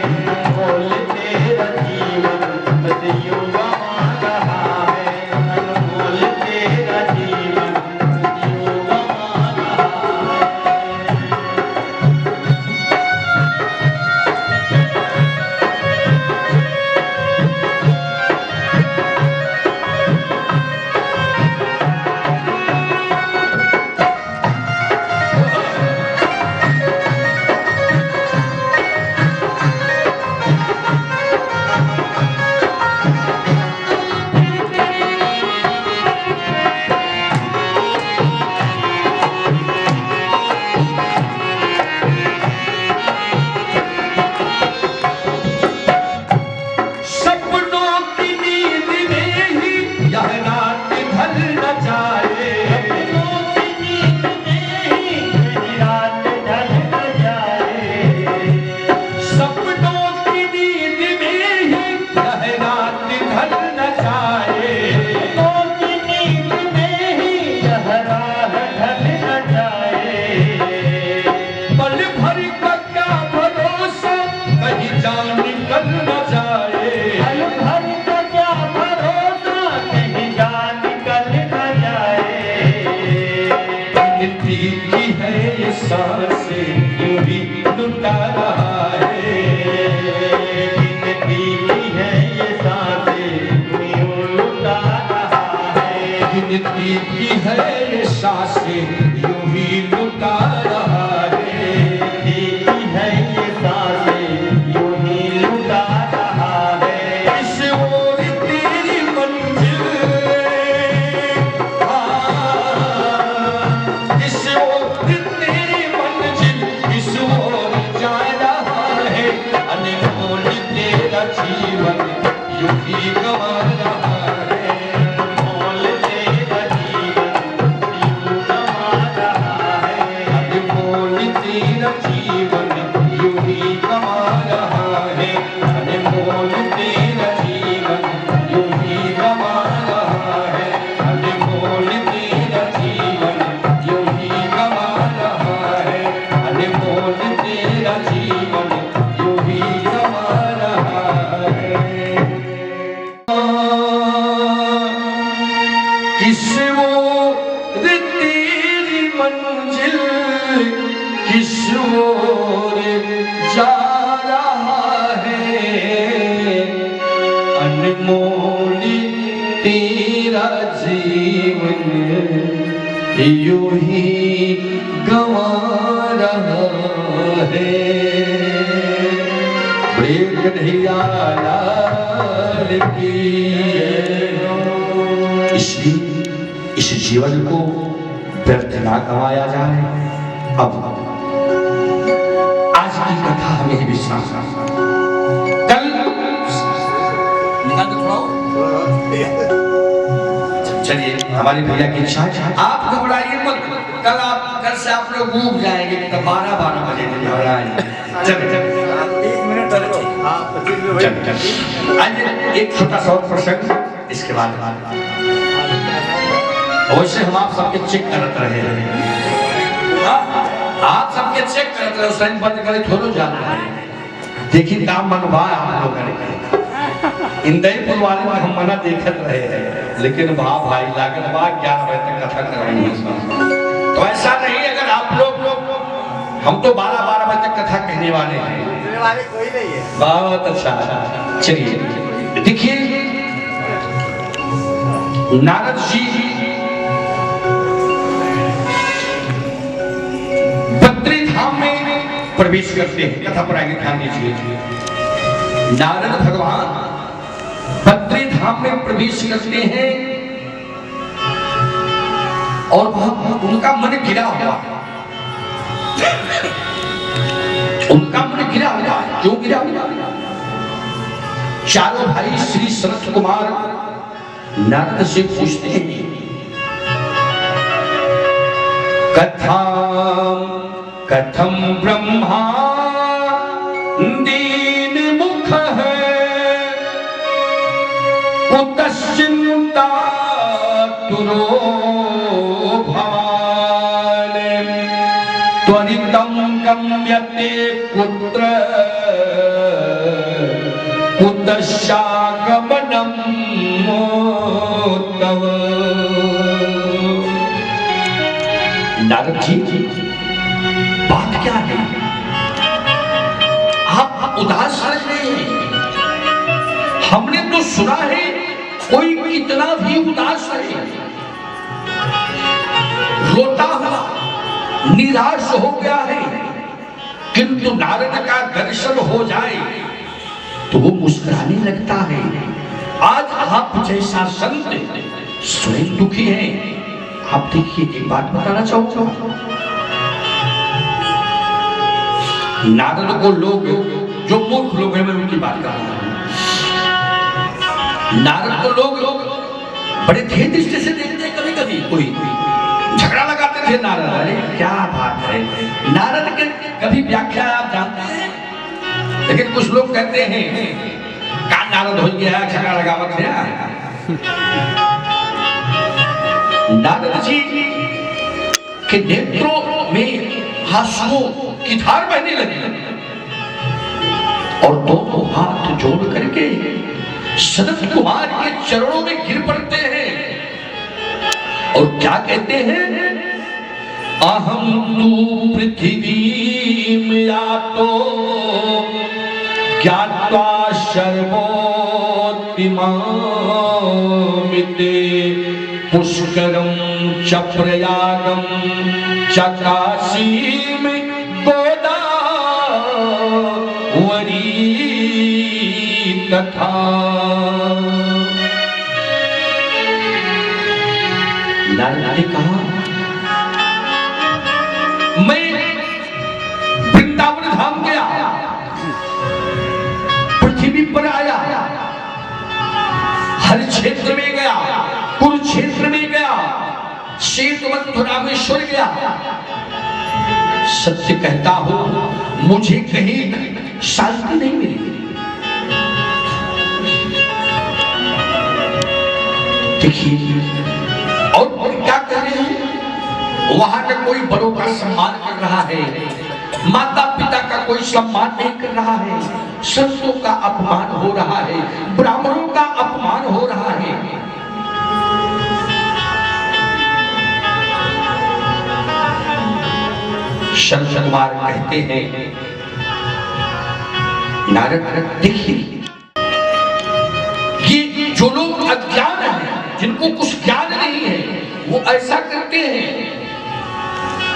[SPEAKER 3] की है ये सांसें यूं ही लुटा रहा है, की है ये सांसें यूं ही लुटा रहा है। इस ओर तेरी मंजिल, इस ओर तेरी मंजिल, इस ओर जा रहा है, अनमोल तेरा जीवन यूं ही गवा रहा है। तेरी मंजिल किस ओर जा रहा है, अनमोली तेरा जीवन यूं ही गंवा रहा है। कन्हैया लाल की। इसलिए इस जीवन को व्यर्थ ना गंवाया जाए। अब आज की कथा हमें विश्वास, कल चलिए हमारे भैया की इच्छा है, आप घबराइए मत। कल से आप लोग घूम जाएंगे तो 12 बजे घबराएंगे। चलिए आइए एक छोटा सा प्रसंग, इसके बाद अवश्य हम आप सबके चेक करते रहे, आप सबके चेक करते रहे, साइन बंद करे थोड़ा जाना है। देखिए काम मनवा आप लोग इंदई पुल वाले में हम मना देखते रहे हैं, लेकिन वाह भाई लागत बात 11 बजे तक कथा कराएंगे। तो ऐसा नहीं, अगर आप लोग हम तो 12 बजे तक कथा कहने वाले हैं, कोई नहीं है। बहुत अच्छा। चलिए देखिए नारद जी बद्री धाम में प्रवेश करते हैं। कथा पर आगे ध्यान दीजिए। नारद भगवान बद्री धाम में प्रवेश करते हैं और उनका मन गिरा हुआ, उनका मन गिरा हुआ। क्यों गिरा हुआ? चारों भाई श्री सनत कुमार नारद से पूछते हैं, कथा कथम ब्रह्मा दीन मुख है, कुतश्चिंता तुरो भवान, त्वरितं गम्यते कुत्र कुतश्चागमनं तव। नारद जी बात क्या है? आप उदास लग रहे हैं। हमने तो सुना है कोई कितना भी उदास है, रोता हुआ निराश हो गया है, किंतु नारद का दर्शन हो जाए तो वो मुस्कुराने लगता है। आज आप जैसा संत स्वयं दुखी है। आप देखिए, एक बात बताना चाहूंगा, नारद को लोग जो मूर्ख लोग हैं, मैं उनकी बात कर रहा हूं, नारद को लोग बड़े थे दृष्टि से देखते हैं। कभी कभी कोई झगड़ा लगाते थे नारद, अरे क्या बात है। नारद के कभी व्याख्या आप जानते हैं, लेकिन कुछ लोग कहते हैं का नारद हो गया झगड़ा लगावत है। नारद जी के नेत्रों में आंसुओं की धार बहने लगी और दोनों हाथ जोड़ करके सनत कुमार के चरणों में गिर पड़ते हैं और क्या कहते हैं, अहम तू पृथ्वी यातो ज्ञात्वा सर्वोत्तिमामिते पुष्करम च प्रयागम च काशीम गोदावरी तथा। नारद ने कहा, मैं वृंदावन धाम गया, पृथ्वी पर आया, हर क्षेत्र में गया, कुरुक्षेत्र में गया, श्वेतवंतुरा में स्वर गया। सत्य कहता हूं, मुझे कहीं शांति नहीं मिली। देखिए, और क्या कर रहे हैं, वहां का कोई बड़ों का सम्मान कर रहा है, माता पिता का कोई सम्मान नहीं कर रहा है, संतों का अपमान हो रहा है, ब्राह्मणों का अपमान हो रहा है। शरद कुमार कहते हैं, नारद देखिए, ये जो लोग अज्ञान हैं, जिनको कुछ ज्ञान नहीं है, वो ऐसा करते हैं।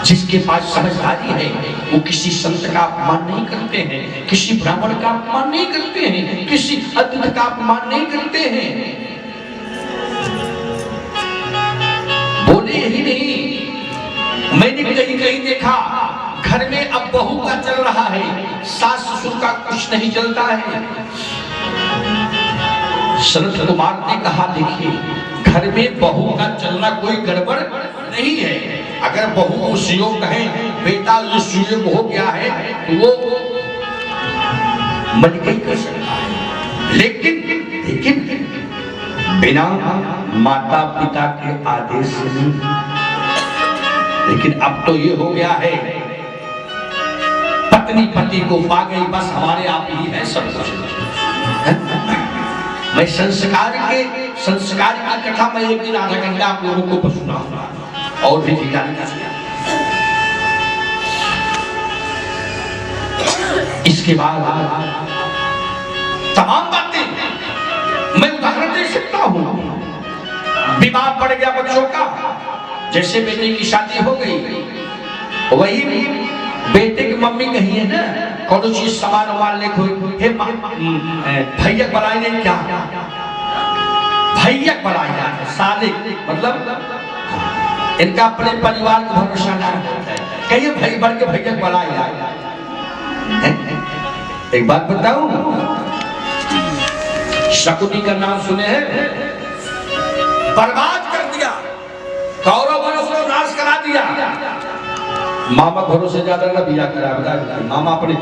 [SPEAKER 3] जिसके पास समझदारी है वो किसी संत का अपमान नहीं करते हैं, किसी ब्राह्मण का अपमान नहीं करते हैं, किसी अतिथि का अपमान नहीं करते हैं। बोले ही नहीं। मैंने कहीं कहीं देखा, घर में अब बहू का चल रहा है, सास ससुर का कुछ नहीं चलता है। शरद कुमार ने कहा, देखिए, घर में बहू का चलना कोई गड़बड़ नहीं है। अगर बहू को सुयोग कहे, बेटा जो सुयोग हो गया है, तो वो मन कहीं कर सकता है, लेकिन बिना माता पिता के आदेश से नहीं। लेकिन अब तो ये हो गया है, पत्नी पति को पा गई, बस हमारे आप ही है सब कुछ। मैं संस्कार की कथा में एक दिन आधा घंटा आप लोगों को सुनाऊंगा और भी जानकारी। इसके बाद तमाम बातें मैं उदाहरण दे सकता हूं। विवाह पड़ गया बच्चों का, जैसे बेटे की शादी हो गई, वही बेटे की मम्मी कही है ना, कौन चीज सामान वामान ले कोई, हे भैया बनाई ने क्या, भैया बनाई साले, मतलब इनका अपने परिवार को भरोसा ना है, कहिए भाई बढ़ के भैया बनाई। एक बात बताऊं, शकुनी का नाम सुने हैं, बर्बाद कर दिया, कौरव वंश को नाश करा दिया। मामा भरोसे ज्यादा न बिया करा, मामा अपने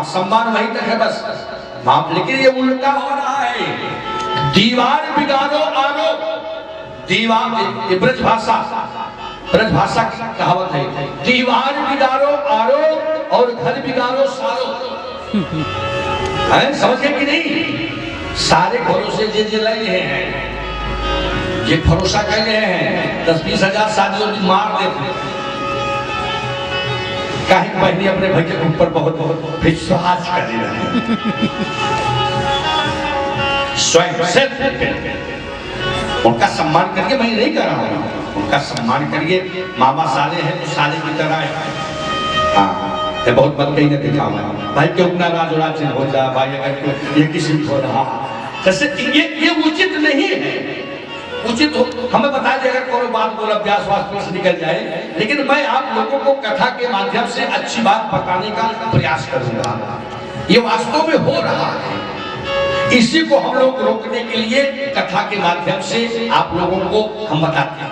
[SPEAKER 3] सम्मान वहीं तक है बस। लेकिन ये उल्टा हो रहा है, दीवार बिगाड़ो आरो, दीवार ब्रज भाषा की कहावत है, दीवार बिगाड़ो आरो और घर बिगाड़ो सारो। समझ गए कि नहीं? सारे भरोसे जे लगे हैं, ये भरोसा कर रहे हैं, 10-20 हजार शादियों की मार देते, काहे पहले अपने भैया के ऊपर बहुत विश्वास कर रहे हैं, स्वयं से उनका सम्मान करके मैं नहीं कर रहा हूँ, उनका सम्मान करिए। मामा साले हैं तो साले की तरह है। हाँ, ये बहुत बात कहीं ना देखा मैं, भाई क्यों ना राजोराज हो जा भाई, अगर ये किसी को रहा, जैसे ये उचित नहीं है। उचित हमें बता दें, अगर कोई बात बोला व्यास वास्तव से निकल जाए, लेकिन मैं आप लोगों को कथा के माध्यम से अच्छी बात बताने का प्रयास करूंगा। ये वास्तव में हो रहा है, इसी को हम लोग रोकने के लिए कथा के माध्यम से आप लोगों को हम बताते हैं।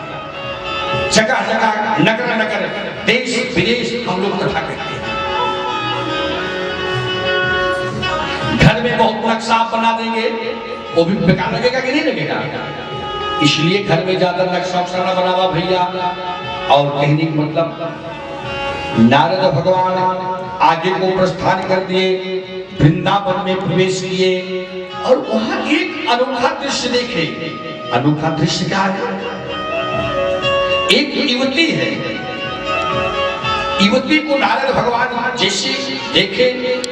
[SPEAKER 3] जगह जगह, नगर नगर, देश विदेश हम लोग कथा करते हैं। घर में बहुत नक्शा बना देंगे, वो भी बेकार लगेगा कि नहीं लगेगा? इसलिए घर में ज्यादा नक्शा न बनावा भैया। और कहने का मतलब, नारद भगवान आगे को प्रस्थान कर दिए, वृंदावन में प्रवेश किए और वहां एक अनोखा दृश्य देखे। अनोखा दृश्य क्या है? एक युवती है, युवती को नारद भगवान जैसे देखे,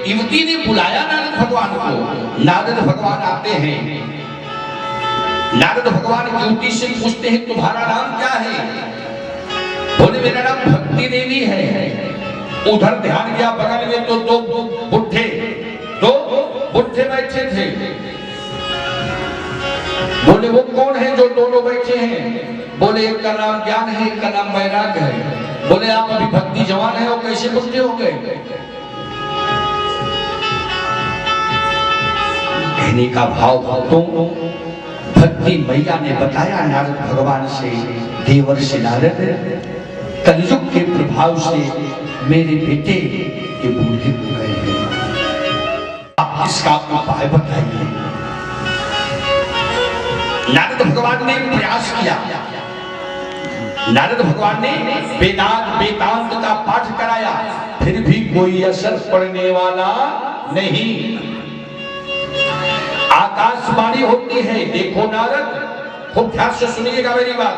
[SPEAKER 3] युवती ने बुलाया नारद भगवान को। नारद भगवान आते हैं, नारद भगवान युवती से पूछते हैं, तुम्हारा नाम क्या है? बोले, मेरा नाम भक्ति देवी है। उधर ध्यान किया, बगल में तो दो बुढ़े बैठे थे। बोले, वो कौन है जो दोनों बैठे हैं? बोले, एक का नाम ज्ञान है, एक का नाम वैराग्य है। बोले, आप अभी भक्ति जवान है और कैसे बुढ़े हो गए? कहने का भाव भक्तों, भक्ति मैया ने बताया नारद भगवान से, देवर से नारद, कलयुग के प्रभाव से मेरे बेटे ये बूढ़े हो गए हैं, आप इसका उपाय बताइए। नारद भगवान ने प्रयास किया, नारद भगवान ने वेदांत का पाठ कराया, फिर भी कोई असर पड़ने वाला नहीं। आकाशवाणी होती है, देखो नारद, खूब ध्यान से सुनिएगा मेरी बात।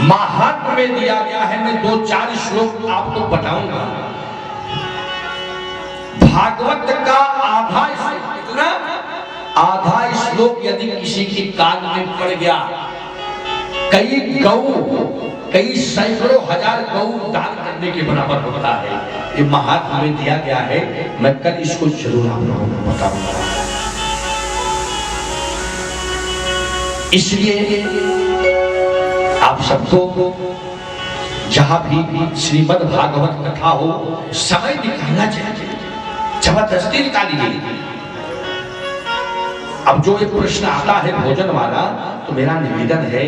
[SPEAKER 3] महात्म्य में दिया गया है। मैं 2-4 श्लोक आपको बताऊंगा। भागवत का आधा श्लोक, कितना? आधा श्लोक यदि किसी के कान में पड़ गया, कई सैकड़ों हजार गौ दान करने के बराबर होता है। ये महात्म्य में दिया गया है। मैं कल इसको जरूर आप लोगों को बताऊंगा। इसलिए आप सबको जहां भी श्रीमद् भागवत कथा हो, समय निकालना चाहिए, जबरदस्ती निकालिए। अब जो एक प्रश्न आता है भोजन वाला, तो मेरा निवेदन है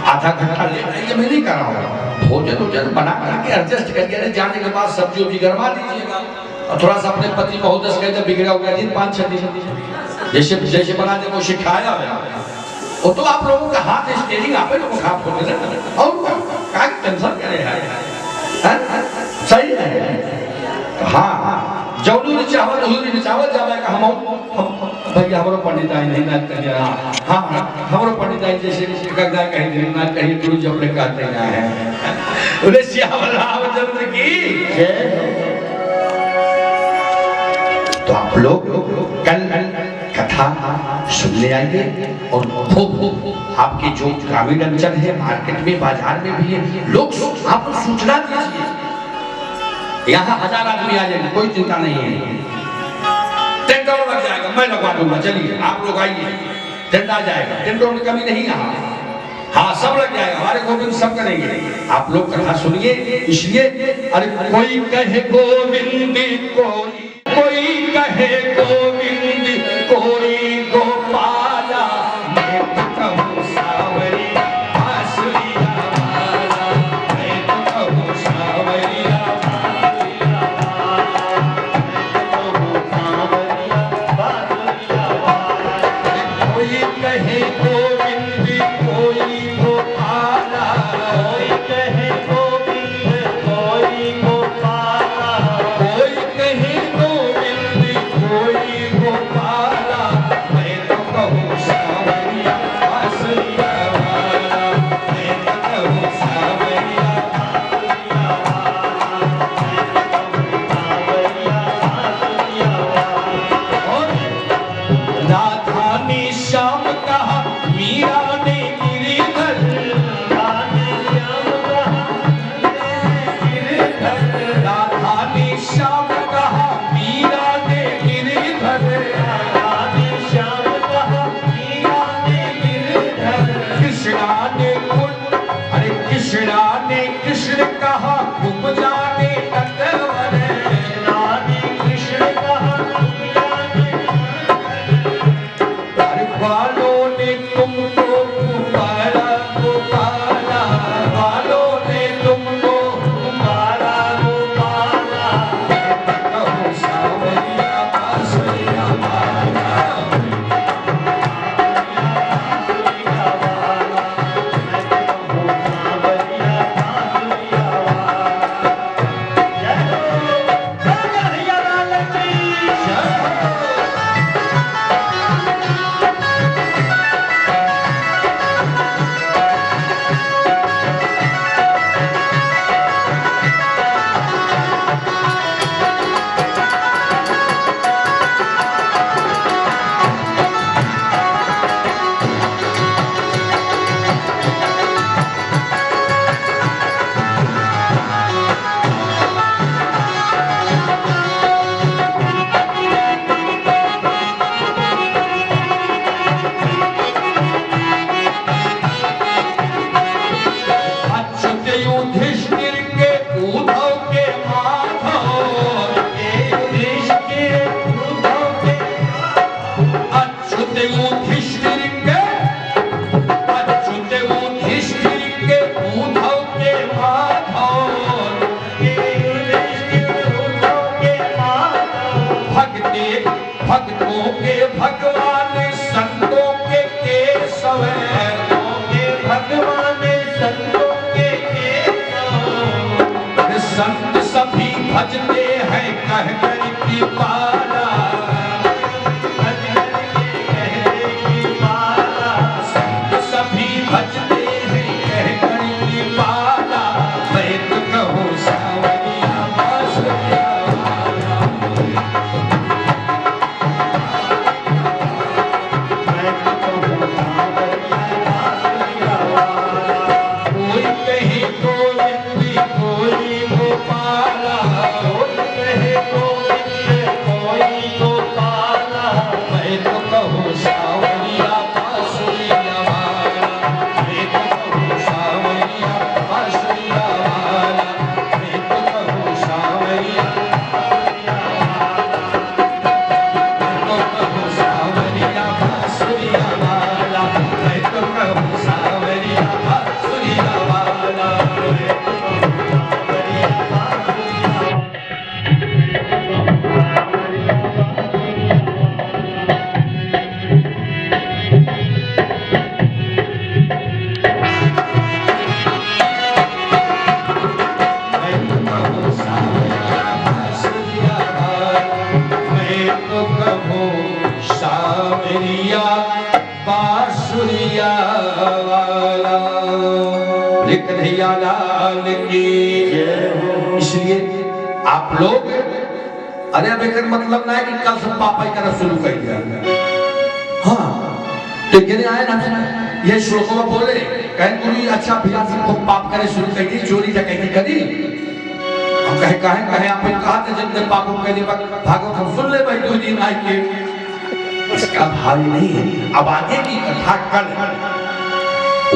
[SPEAKER 3] आधा घंटा ले ये मैं नहीं कर रहा हूँ। भोजन बना करके एडजस्ट करके जाने के बाद सब्जी उब्जी गरमा दीजिएगा, और थोड़ा सा अपने पति महोदय से कहते बिगड़ा हो गया दिन 5-6 दिन जैसे बना दे वो सिखाया वो तो आप लोगों का हाथ स्टेरिंग आप लोगों का हाथ होने और क्या टेंशन करे है, सही है। हाँ जौनू चावल हुजूरी चावल जावे का हम भैया हमरो पंडित आई नहीं ना कहिए। हाँ हमरो पंडित आई जैसे गंगा कहीं दिन ना कहीं गुरु जब ने कहते हैं उन्हें श्यामल रामचंद्र की। तो आप लोग कल कथा सुनने आइए, और आपके जो ग्रामीण अंचल है, मार्केट में बाजार में भी है, लोग आप सूचना दीजिए। यहाँ 1000 आदमी आ जाएंगे, कोई चिंता नहीं है। टेंट और लग जाएगा, मैं लगवा दूंगा, चलिए आप लोग आइए, टेंट आ जाएगा, टेंटों की कमी नहीं यहाँ। हाँ सब लग जाएगा, हमारे गोविंद सब करेंगे। आप लोग कथा सुनिए। इसलिए अरे कोई कहे गोविंद कोई कहे गोविंद कोई गोपाला, मैं तो कहूँ सावरिया बांसुरिया वाला, मैं तो कहूँ सावरिया बांसुरिया वाला, मैं तो कहूँ सावरिया बांसुरिया वाला। कोई कहे गोविंद कोई गोपाला, कोई कहे गोविंद कोई गोपाला, कोई कहे कोई गोपाला, मैं तो कहूँ सावरिया बांसुरिया वाला, मैं तो कहूँ सावरिया बांसुरिया वाला, मैं तो कहूँ सावरिया बांसुरिया वाला। और राधा ने श्याम कहा, मीरा ने गिरिधर, राधा ने श्याम कहा गिरिधर, राधा ने श्याम कहा मीरा ने कृष्णा ने कृष्ण कहा तुम जाने नंदवर, कृष्ण कहा तुम जाने, अरे बालों ने तुमको पुकारा पुकारा, बालों ने तुमको पुकारा पुकारा, कहूँ सावरिया बांसुरिया वाला, भक्तों के भगवान संतों के केशव, भगवान संतों के केशव, संत सभी भजते हैं कह कर की पाला, संत सभी भजते हैं कह कर मेरिया बांसुरिया वाला कन्हैया लाल की जय। इसलिए आप लोग अरे अब एक मतलब ना है कि कल से पापा ही करना शुरू कर दिया। हाँ तो गिने आए ना ये श्लोकों में बोले कहें गुरु अच्छा भैया से खूब पाप करे शुरू कर दी, चोरी डकैती करी। हम कहे आप कहा थे जब पापों के लिए भागवत हम सुन ले भाई 2 दिन आए के इसका भाव नहीं है। अब आगे की कथा कल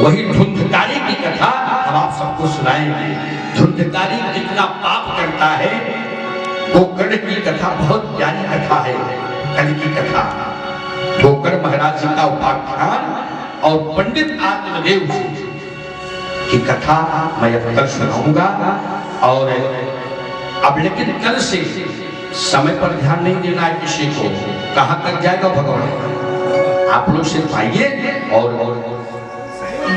[SPEAKER 3] वही धुंधकारी की कथा हम आप सबको सुनाएंगे। धुंधकारी कितना पाप करता है, गोकर्ण की कथा बहुत प्यारी कथा है। कल की कथा गोकर्ण महाराज जी का उपाख्यान और पंडित आत्मदेव जी की कथा मैं अब कल सुनाऊंगा। और अब लेकिन कल से समय पर ध्यान नहीं देना है किसी को, कहां तक जाएगा भगवान। आप लोग सिर्फ आइए और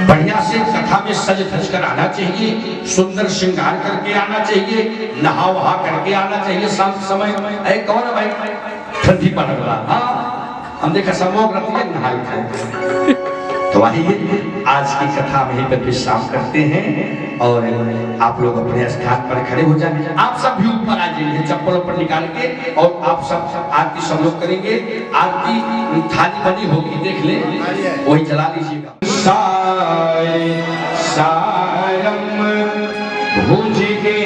[SPEAKER 3] बढ़िया से कथा में सज धज कर आना चाहिए, सुंदर श्रृंगार करके आना चाहिए, नहा वहा करके आना चाहिए। शांत समय अरे कौन है भाई ठंडी पड़ रहा। हाँ हम देखा समोग रखते हैं नहाई थे। तो आइए आज की कथा वहीं पर विश्राम करते हैं और आप लोग अपने स्थान पर खड़े हो जाए। आप सब भी ऊपर आ जाइए चप्पल ऊपर निकाल के और आप सब आरती सब लोग करेंगे। आरती थाली बनी होगी देख ले वही चला लीजिएगा। साय सायम भुजगे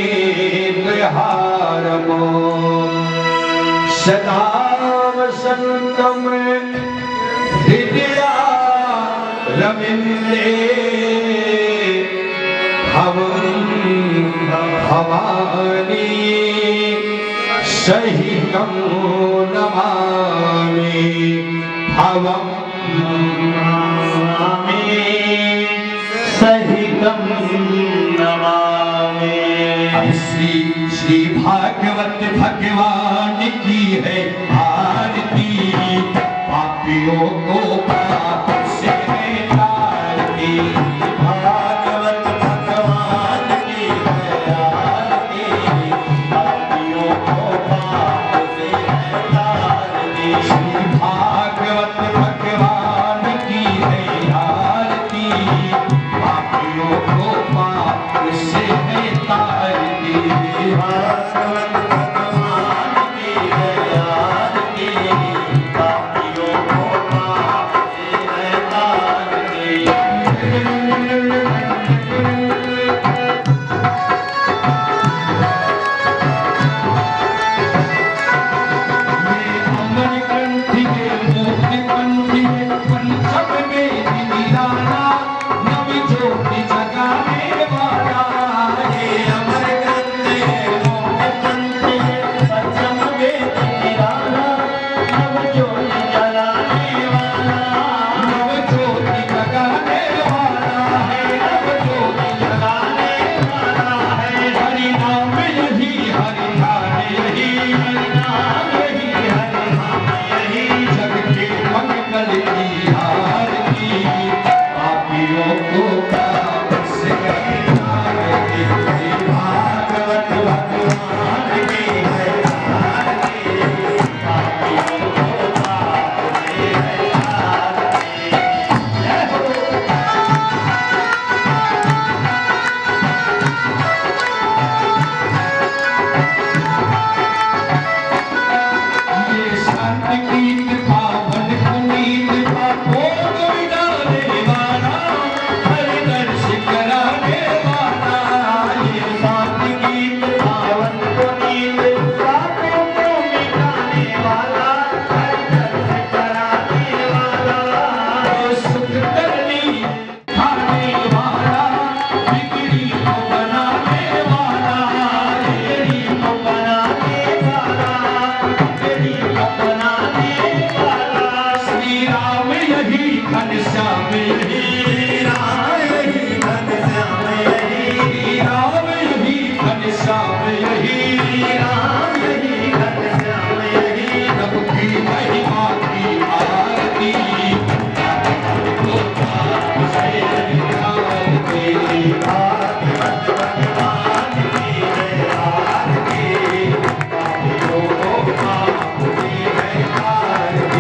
[SPEAKER 3] विहारमो सदा वसंतम हृदया रविंद्रे भवानी सहितं नमामि भवं
[SPEAKER 1] सहितं नमामि।
[SPEAKER 3] श्री भागवत भगवान की है आरती, पापियों को पाप से तारती।
[SPEAKER 1] भागवत भगवान की है आरती, पापियों को पाप से तारती।
[SPEAKER 3] श्री भागवत भगवान की है आरती, पापियों को पाप से तारती।
[SPEAKER 1] भागवत भगवान की है आरती, पापियों को पाप से तारती।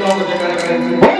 [SPEAKER 3] लोग जयकारा करें।